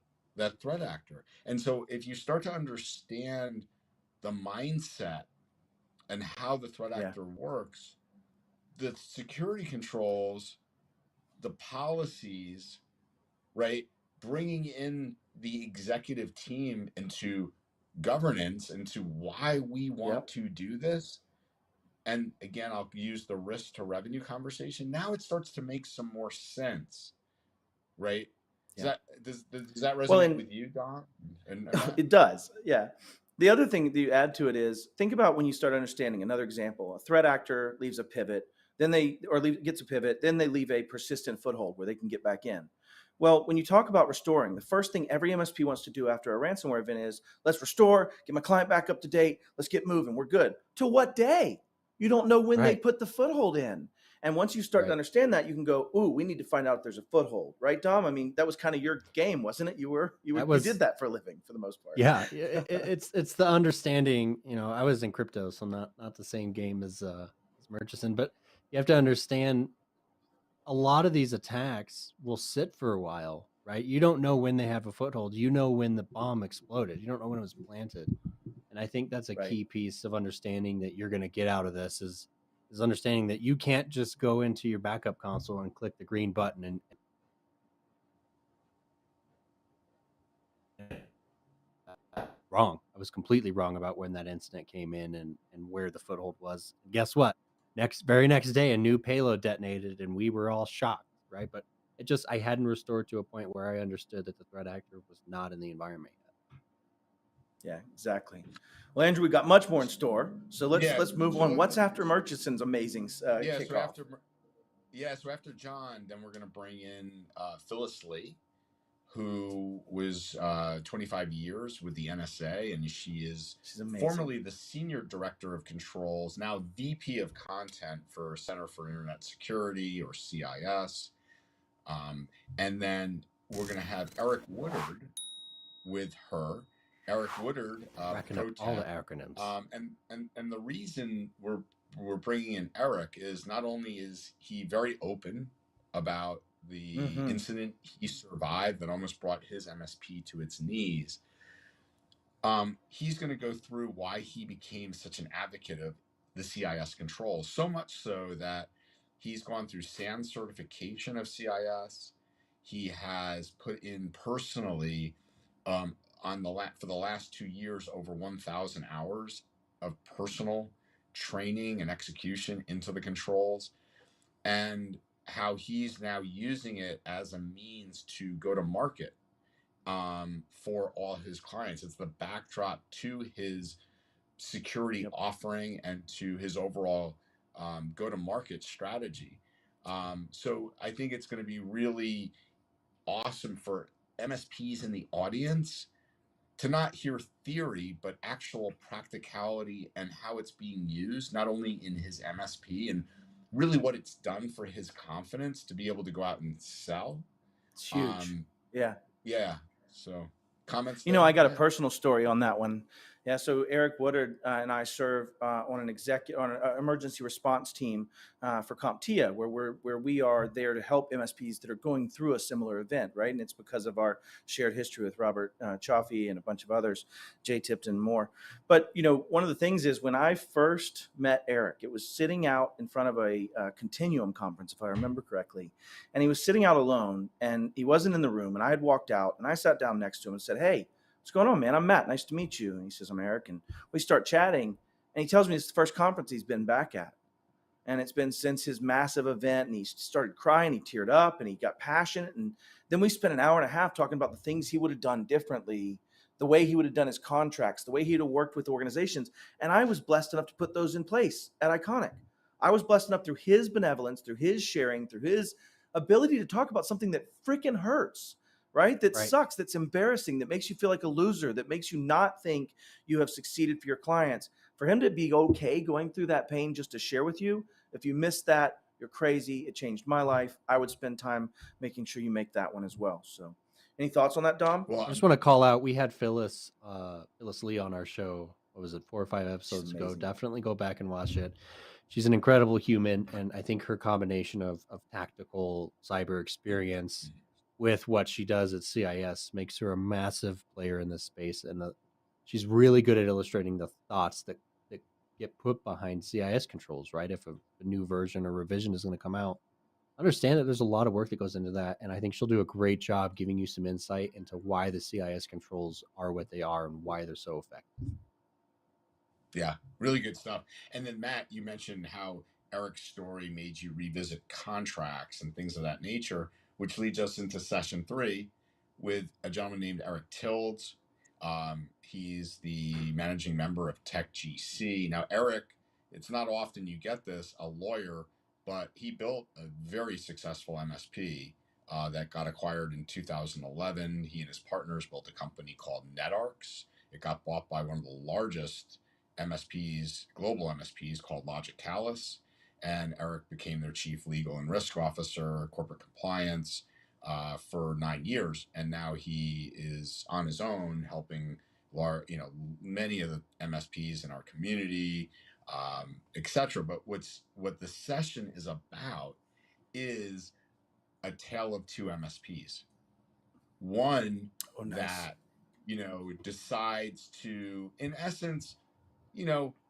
S3: threat actor. And so if you start to understand the mindset and how the threat actor works, the security controls, the policies, right, bringing in the executive team into governance, into why we want to do this. And again, I'll use the risk to revenue conversation. Now it starts to make some more sense, right? Does that resonate with you, Don?
S22: It does, yeah. The other thing that you add to it is, think about when you start understanding another example. A threat actor leaves a pivot, gets a pivot, then they leave a persistent foothold where they can get back in. Well, when you talk about restoring, the first thing every MSP wants to do after a ransomware event is, let's restore, get my client back up to date, let's get moving, we're good. To what day? You don't know when they put the foothold in. And once you start to understand that, you can go, ooh, we need to find out if there's a foothold, right, Dom? I mean, that was kind of your game, wasn't it? You did that for a living for the most part.
S4: Yeah, it's the understanding. You know, I was in crypto, so not the same game as Murchison, but you have to understand a lot of these attacks will sit for a while, right? You don't know when they have a foothold. You know when the bomb exploded. You don't know when it was planted. And I think that's a key piece of understanding that you're going to get out of this is understanding that you can't just go into your backup console and click the green button and wrong. I was completely wrong about when that incident came in and where the foothold was. And guess what? Very next day, a new payload detonated and we were all shocked, right? But I hadn't restored to a point where I understood that the threat actor was not in the environment yet.
S22: Yeah, exactly. Well, Andrew, we got much more in store, so let's move on. What's after Murchison's amazing kickoff?
S3: So after John, then we're going to bring in Phyllis Lee, who was 25 years with the NSA, and she's formerly the Senior Director of Controls, now VP of Content for Center for Internet Security, or CIS. And then we're going to have Eric Woodard with her. Eric Woodard,
S4: racking up all the acronyms.
S3: And the reason we're bringing in Eric is not only is he very open about the incident he survived that almost brought his MSP to its knees. He's going to go through why he became such an advocate of the CIS controls, so much so that he's gone through SAN certification of CIS. He has put in personally for the last 2 years over 1,000 hours of personal training and execution into the controls, and how he's now using it as a means to go to market for all his clients. It's the backdrop to his security offering and to his overall go-to-market strategy. So I think it's going to be really awesome for MSPs in the audience to not hear theory, but actual practicality and how it's being used, not only in his MSP and really what it's done for his confidence to be able to go out and sell.
S22: It's huge. Yeah.
S3: So comments?
S22: I got a personal story on that one. Yeah, so Eric Woodard and I serve on an emergency response team for CompTIA, where we are there to help MSPs that are going through a similar event, right? And it's because of our shared history with Robert Chaffee and a bunch of others, Jay Tipton and more. But one of the things is when I first met Eric, it was sitting out in front of a Continuum conference, if I remember correctly, and he was sitting out alone, and he wasn't in the room, and I had walked out, and I sat down next to him and said, "Hey, what's going on, man? I'm Matt. Nice to meet you." And he says, "I'm Eric." And we start chatting, and he tells me it's the first conference he's been back at. And it's been since his massive event, and he started crying, he teared up, and he got passionate. And then we spent an hour and a half talking about the things he would have done differently, the way he would have done his contracts, the way he'd have worked with organizations. And I was blessed enough to put those in place at Iconic. I was blessed enough through his benevolence, through his sharing, through his ability to talk about something that freaking hurts. Right? That sucks, that's embarrassing, that makes you feel like a loser, that makes you not think you have succeeded for your clients. For him to be okay going through that pain just to share with you, if you missed that, you're crazy. It changed my life. I would spend time making sure you make that one as well. So any thoughts on that, Dom?
S4: Well, I just want to call out, we had Phyllis Lee on our show, what was it, 4 or 5 episodes ago. Definitely go back and watch it. She's an incredible human, and I think her combination of tactical cyber experience with what she does at CIS makes her a massive player in this space. And she's really good at illustrating the thoughts that get put behind CIS controls, right? If a new version or revision is going to come out, understand that there's a lot of work that goes into that. And I think she'll do a great job giving you some insight into why the CIS controls are what they are and why they're so effective.
S3: Yeah, really good stuff. And then Matt, you mentioned how Eric's story made you revisit contracts and things of that nature, which leads us into session 3 with a gentleman named Eric Tildes. He's the managing member of TechGC. Now, Eric, it's not often you get this, a lawyer, but he built a very successful MSP that got acquired in 2011. He and his partners built a company called NetArcs. It got bought by one of the largest MSPs, global MSPs, called Logicalis. And Eric became their chief legal and risk officer, corporate compliance, for 9 years. And now he is on his own helping many of the MSPs in our community, etc. But what the session is about is a tale of two MSPs. One that, decides to, in essence,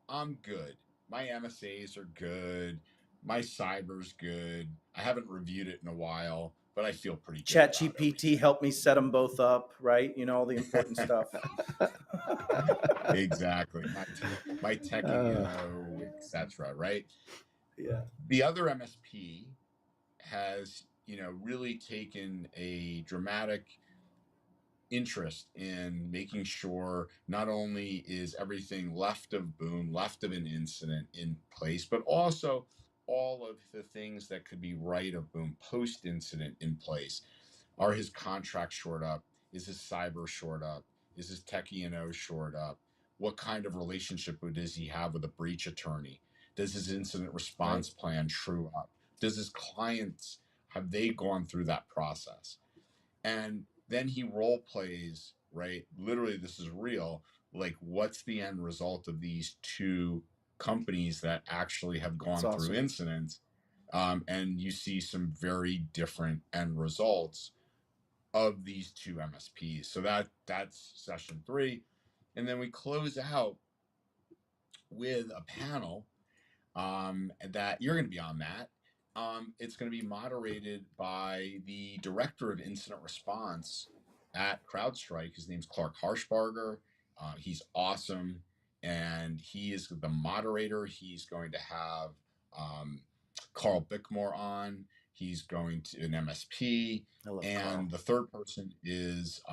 S3: I'm good. My MSAs are good. My cyber's good. I haven't reviewed it in a while, but I feel pretty good.
S22: ChatGPT helped me set them both up, right? All the important stuff.
S3: Exactly. My techie, etc. Right?
S22: Yeah.
S3: The other MSP has, really taken a dramatic interest in making sure not only is everything left of boom, left of an incident in place, but also all of the things that could be right of boom post incident in place. Are his contracts shored up? Is his cyber shored up? Is his tech E&O shored up? What kind of relationship does he have with a breach attorney? Does his incident response plan true up? Does his clients, have they gone through that process? And then he role plays, right? Literally, this is real. Like, what's the end result of these two companies that actually have gone through incidents? And you see some very different end results of these two MSPs. So that's session 3. And then we close out with a panel that you're going to be on, Matt. It's going to be moderated by the director of incident response at CrowdStrike. His name's Clark Harshbarger. He's awesome, and he is the moderator. He's going to have Carl Bickmore on. He's going to an MSP, and
S22: Carl.
S3: the third person is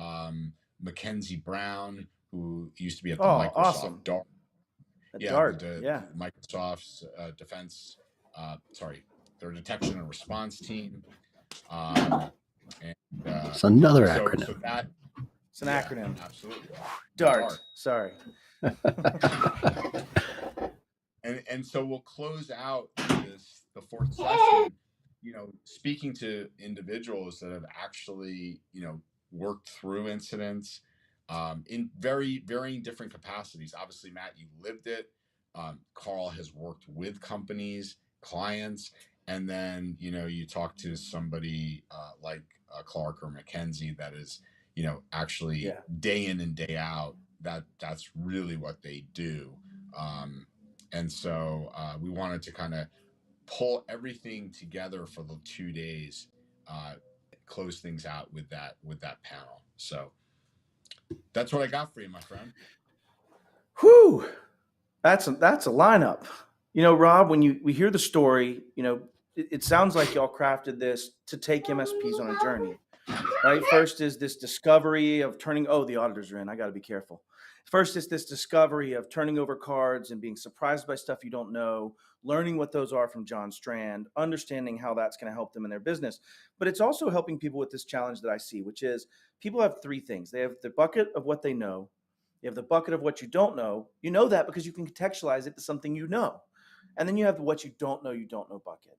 S3: Mackenzie Brown, who used to be at the Microsoft DART. Microsoft's defense, their detection and response team.
S4: It's another acronym.
S22: So it's an acronym.
S3: Absolutely.
S22: DART. Sorry.
S3: And so we'll close out the fourth session, speaking to individuals that have actually, worked through incidents in very varying different capacities. Obviously, Matt, you lived it. Carl has worked with companies, clients, and then, you talk to somebody like Clark or Mackenzie that is, actually day in and day out, that's really what they do. And so we wanted to kind of pull everything together for the 2 days, close things out with that panel. So that's what I got for you, my friend.
S22: Whew. That's a lineup. Rob, when we hear the story, it sounds like y'all crafted this to take MSPs on a journey, right? First is this discovery of turning, the auditors are in, I got to be careful. First is this discovery of turning over cards and being surprised by stuff you don't know, learning what those are from John Strand, understanding how that's going to help them in their business. But it's also helping people with this challenge that I see, which is people have 3 things. They have the bucket of what they know. You have the bucket of what you don't know. You know that because you can contextualize it to something you know. And then you have the what you don't know bucket.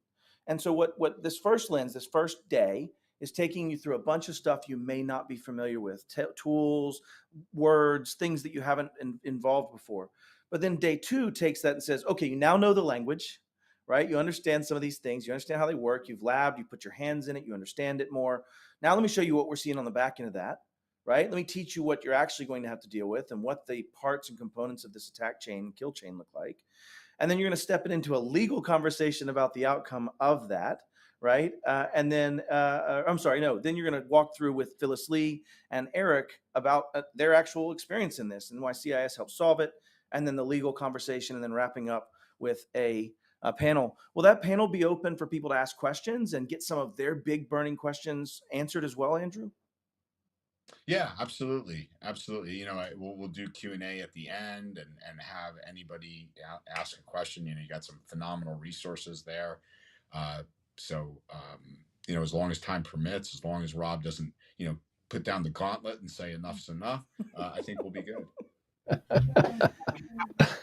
S22: And so what this first lens, this first day, is taking you through a bunch of stuff you may not be familiar with, tools, words, things that you haven't involved before. But then day 2 takes that and says, okay, you now know the language, right? You understand some of these things. You understand how they work. You've labbed, you put your hands in it. You understand it more. Now let me show you what we're seeing on the back end of that, right? Let me teach you what you're actually going to have to deal with and what the parts and components of this attack chain, kill chain look like. And then you're going to step it into a legal conversation about the outcome of that, right? Then you're going to walk through with Phyllis Lee and Eric about their actual experience in this and why CIS helped solve it, and then the legal conversation, and then wrapping up with a panel. Will that panel be open for people to ask questions and get some of their big burning questions answered as well, Andrew?
S3: Yeah, absolutely. We'll do Q&A at the end and have anybody ask a question. You got some phenomenal resources there. you know, as long as time permits, as long as Rob doesn't, you know, put down the gauntlet and say enough's enough, I think we'll be good.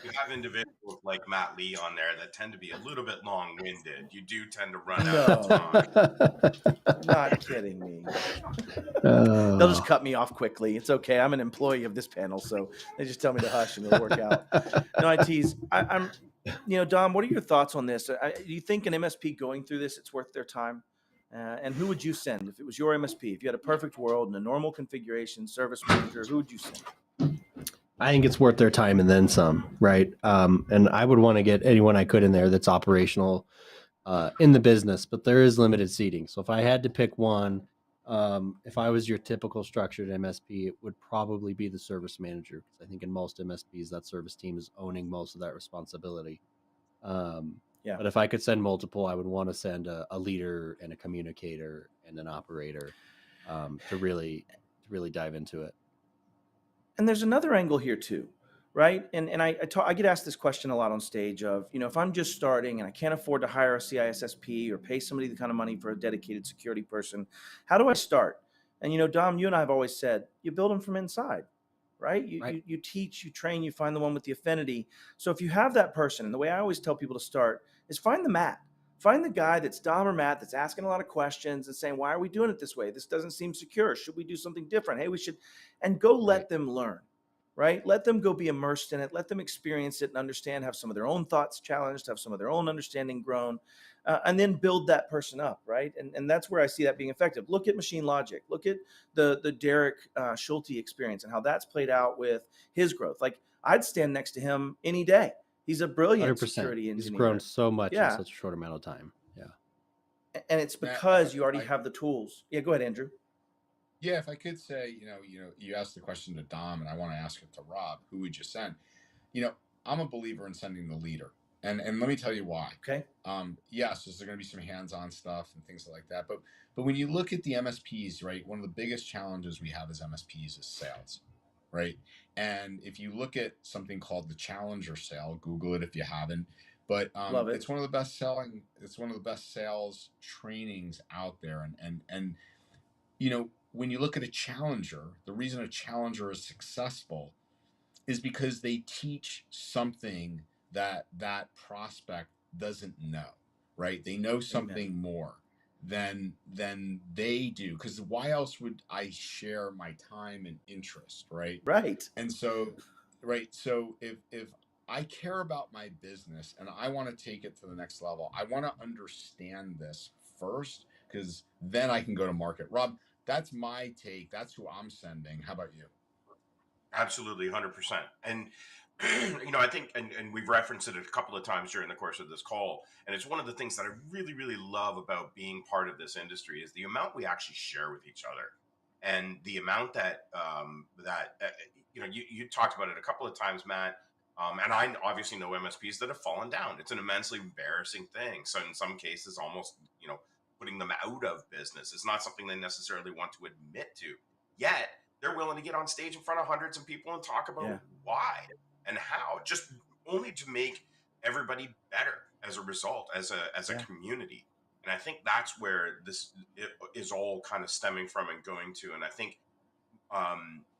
S1: You have individuals like Matt Lee on there that tend to be a little bit long-winded. You do tend to run out of time.
S22: Not kidding me. They'll just
S4: Oh.
S22: cut me off quickly. It's okay. I'm an employee of this panel, so they just tell me to hush and it'll work out. No, I tease. I'm, you know, Dom, what are your thoughts on this? Do you think an MSP going through this, it's worth their time? And who would you send if it was your MSP? If you had a perfect world and a normal configuration, service manager, who would you send?
S4: I think it's worth their time and then some, right? And I would want to get anyone I could in there that's operational in the business, but there is limited seating. So if I had to pick one, if I was your typical structured MSP, it would probably be the service manager. Because I think in most MSPs, that service team is owning most of that responsibility.
S22: Yeah.
S4: But if I could send multiple, I would want to send a leader and a communicator and an operator to really dive into it.
S22: And there's another angle here too, right? And I get asked this question a lot on stage of, you know, if I'm just starting and I can't afford to hire a CISSP or pay somebody the kind of money for a dedicated security person, how do I start? And, you know, Dom, you and I have always said, you build them from inside, right? You teach, you train, you find the one with the affinity. So if you have that person, and the way I always tell people to start is find the Matt. Find the guy that's Dom or Matt that's asking a lot of questions and saying, why are we doing it this way? This doesn't seem secure. Should we do something different? Hey, we should, and go let them learn, right? Let them go be immersed in it. Let them experience it and understand, have some of their own thoughts challenged, have some of their own understanding grown, and then build that person up, right? And that's where I see that being effective. Look at Machine Logic. Look at the Derek Schulte experience and how that's played out with his growth. Like, I'd stand next to him any day. He's a brilliant
S4: 100%.
S22: security engineer.
S4: He's grown so much
S22: Yeah.
S4: in such a short amount of time. Yeah.
S22: And it's because you already have the tools. Yeah, go ahead, Andrew.
S3: Yeah, if I could say, you asked the question to Dom, and I want to ask it to Rob. Who would you send? You know, I'm a believer in sending the leader, and let me tell you why.
S22: Okay.
S3: Yes, there's going to be some hands-on stuff and things like that, but when you look at the MSPs, right, one of the biggest challenges we have as MSPs is sales, right? And if you look at something called the Challenger sale, Google it if you haven't. But
S22: Love it.
S3: it's one of the best selling. It's one of the best sales trainings out there, and you know, when you look at a challenger, the reason a challenger is successful is because they teach something that prospect doesn't know, right? They know something more than they do. Because why else would I share my time and interest, right?
S22: Right.
S3: And so, right. So if I care about my business and I want to take it to the next level, I want to understand this first, because then I can go to market. Rob, that's my take. That's who I'm sending. How about you?
S1: Absolutely, 100%. And you know, I think, and we've referenced it a couple of times during the course of this call, and it's one of the things that I really, really love about being part of this industry is the amount we actually share with each other, and the amount that you know, you talked about it a couple of times, Matt. And I obviously know MSPs that have fallen down. It's an immensely embarrassing thing. So in some cases, almost, you know, putting them out of business is not something they necessarily want to admit to. Yet they're willing to get on stage in front of hundreds of people and talk about why and how, just only to make everybody better as a result, as a community. And I think that's where this is all kind of stemming from and going to. And I think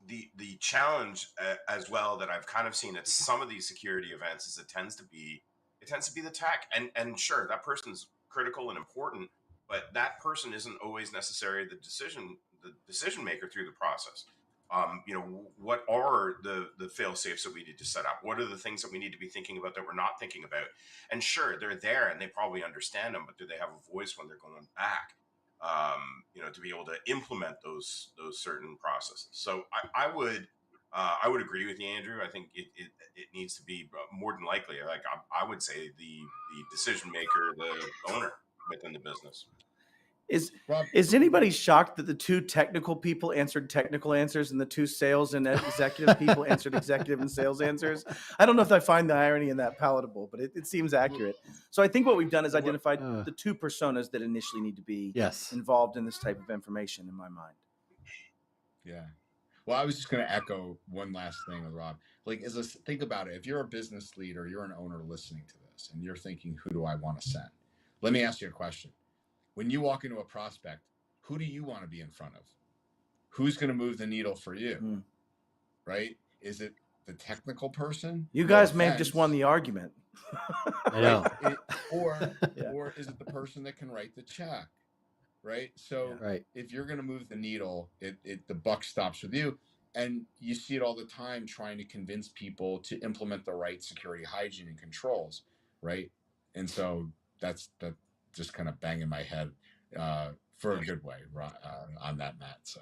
S1: the challenge as well that I've kind of seen at some of these security events is it tends to be the tech, and sure, that person's critical and important, but that person isn't always necessarily the decision maker through the process. You know, what are the fail safes that we need to set up? What are the things that we need to be thinking about that we're not thinking about? And sure, they're there and they probably understand them, but do they have a voice when they're going back? You know, to be able to implement those certain processes. So I would agree with you, Andrew. I think it needs to be more than likely, like I would say, the decision maker, the owner within the business.
S22: Is anybody shocked that the two technical people answered technical answers and the two sales and executive people answered executive and sales answers? I don't know if I find the irony in that palatable, but it seems accurate. So I think what we've done is identified the two personas that initially need to be involved in this type of information in my mind.
S3: Yeah. Well, I was just going to echo one last thing with Rob. Like, think about it. If you're a business leader, you're an owner listening to this, and you're thinking, who do I want to send? Let me ask you a question. when you walk into a prospect, who do you want to be in front of? Who's going to move the needle for you? Right? Is it the technical person?
S22: You
S3: No
S22: guys may have just
S3: offense.
S22: won the argument.
S4: I know.
S3: Or is it the person that can write the check? Right? So if you're going to move the needle, the buck stops with you. And you see it all the time, trying to convince people to implement the right security hygiene and controls, right? And so that just kind of banging my head for a good way on that, Matt. So,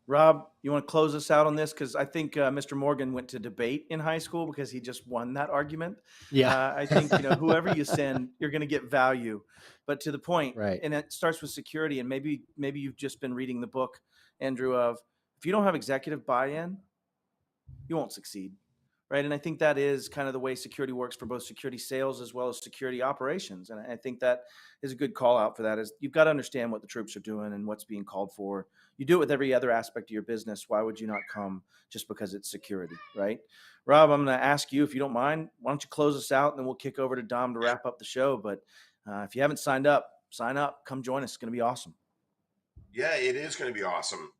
S22: Rob, you want to close us out on this? Because I think Mr. Morgan went to debate in high school because he just won that argument.
S4: Yeah.
S22: I think whoever you send, you're going to get value. But to the point,
S4: Right.
S22: And it starts with security. And maybe you've just been reading the book, Andrew, of if you don't have executive buy-in, you won't succeed. Right. And I think that is kind of the way security works for both security sales as well as security operations. And I think that is a good call out for that, is you've got to understand what the troops are doing and what's being called for. You do it with every other aspect of your business. Why would you not come just because it's security? Right. Rob, I'm going to ask you, if you don't mind, why don't you close us out, and then we'll kick over to Dom to wrap up the show. But if you haven't signed up, sign up, come join us. It's going to be awesome. Yeah,
S1: it is going to be awesome.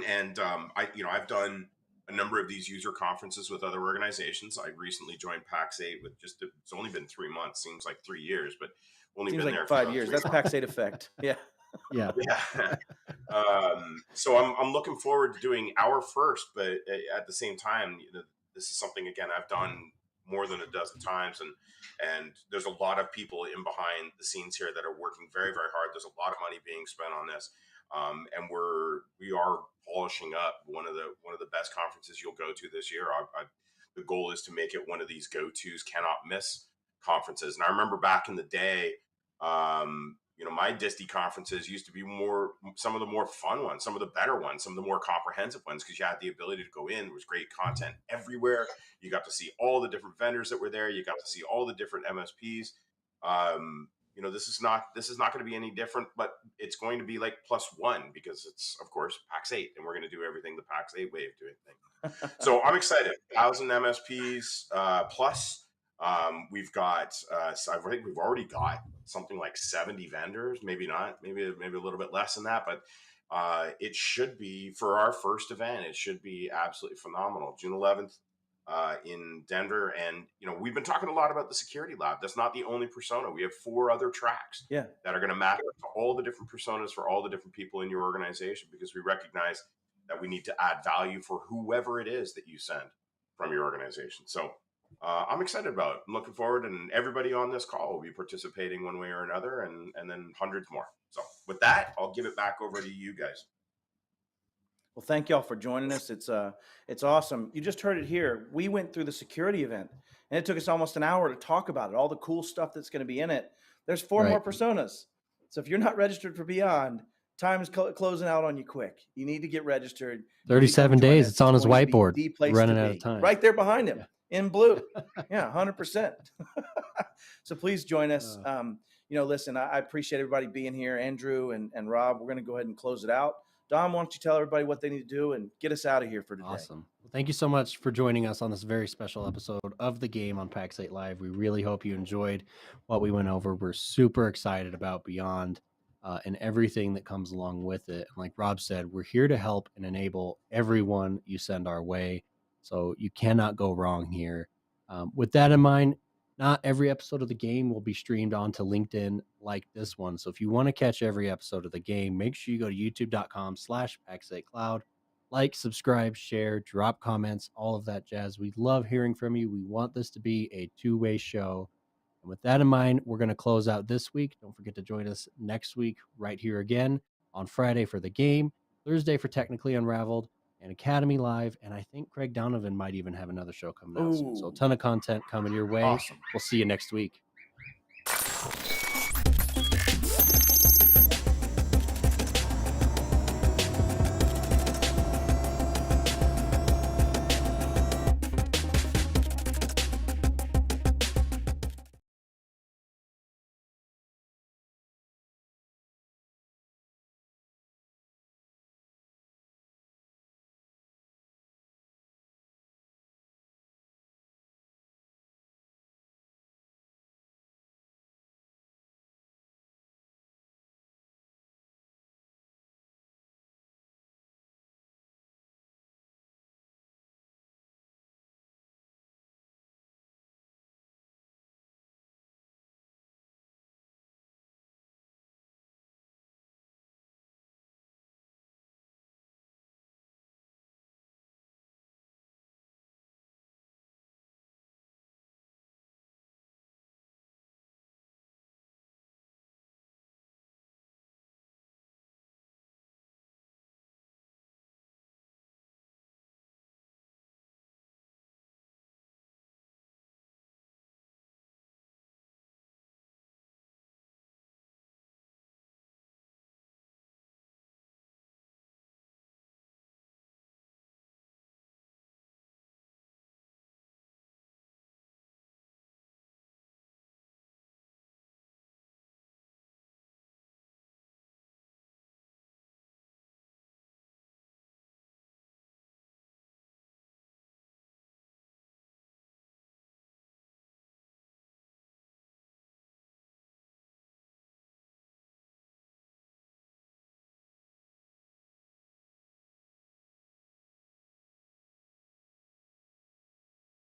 S1: And I've done a number of these user conferences with other organizations. I recently joined Pax8 with it's only been 3 months. Seems like 3 years, but only
S22: Seems
S1: been
S22: like
S1: there
S22: 5 years. That's Pax8 effect. Yeah.
S4: Yeah.
S1: So I'm looking forward to doing our first, but at the same time, this is something, again, I've done more than a dozen times, and there's a lot of people in behind the scenes here that are working very, very hard. There's a lot of money being spent on this. And we are polishing up one of the best conferences you'll go to this year. The goal is to make it one of these go-tos, cannot miss conferences. And I remember back in the day, my DISTI conferences used to be some of the more fun ones, some of the better ones, some of the more comprehensive ones, because you had the ability to go in. There was great content everywhere. You got to see all the different vendors that were there. You got to see all the different MSPs. This is not going to be any different, but it's going to be like +1, because it's, of course, Pax8, and we're going to do everything the Pax8 way of doing things. So I'm excited. 1,000 MSPs plus. We've got, I think we've already got something like 70 vendors, maybe not, maybe a little bit less than that, but it should be, for our first event, it should be absolutely phenomenal. June 11th. In Denver. And, we've been talking a lot about the security lab. That's not the only persona. We have 4 other tracks that are going to matter to all the different personas for all the different people in your organization, because we recognize that we need to add value for whoever it is that you send from your organization. So I'm excited about it. I'm looking forward, and everybody on this call will be participating one way or another, and then hundreds more. So with that, I'll give it back over to you guys.
S22: Well, thank y'all for joining us. It's awesome. You just heard it here. We went through the security event, and it took us almost an hour to talk about it, all the cool stuff that's going to be in it. There's 4 more personas. So if you're not registered for Beyond, time is closing out on you quick. You need to get registered.
S4: 37 days. It's on his whiteboard. Running out of time.
S22: Right there behind him in blue. Yeah, 100%. So please join us. Listen, I appreciate everybody being here. Andrew and Rob, we're going to go ahead and close it out. Dom, why don't you tell everybody what they need to do and get us out of here for today?
S4: Awesome. Well, thank you so much for joining us on this very special episode of the game on Pax8 Live. We really hope you enjoyed what we went over. We're super excited about Beyond and everything that comes along with it. And like Rob said, we're here to help and enable everyone you send our way. So you cannot go wrong here. With that in mind, not every episode of the game will be streamed onto LinkedIn like this one. So if you want to catch every episode of the game, make sure you go to youtube.com/Pax8Cloud. Like, subscribe, share, drop comments, all of that jazz. We love hearing from you. We want this to be a two-way show. And with that in mind, we're going to close out this week. Don't forget to join us next week right here again on Friday for the game, Thursday for Technically Unraveled, and Academy Live, and I think Craig Donovan might even have another show coming out soon. So a ton of content coming your way.
S22: Awesome.
S4: We'll see you next week.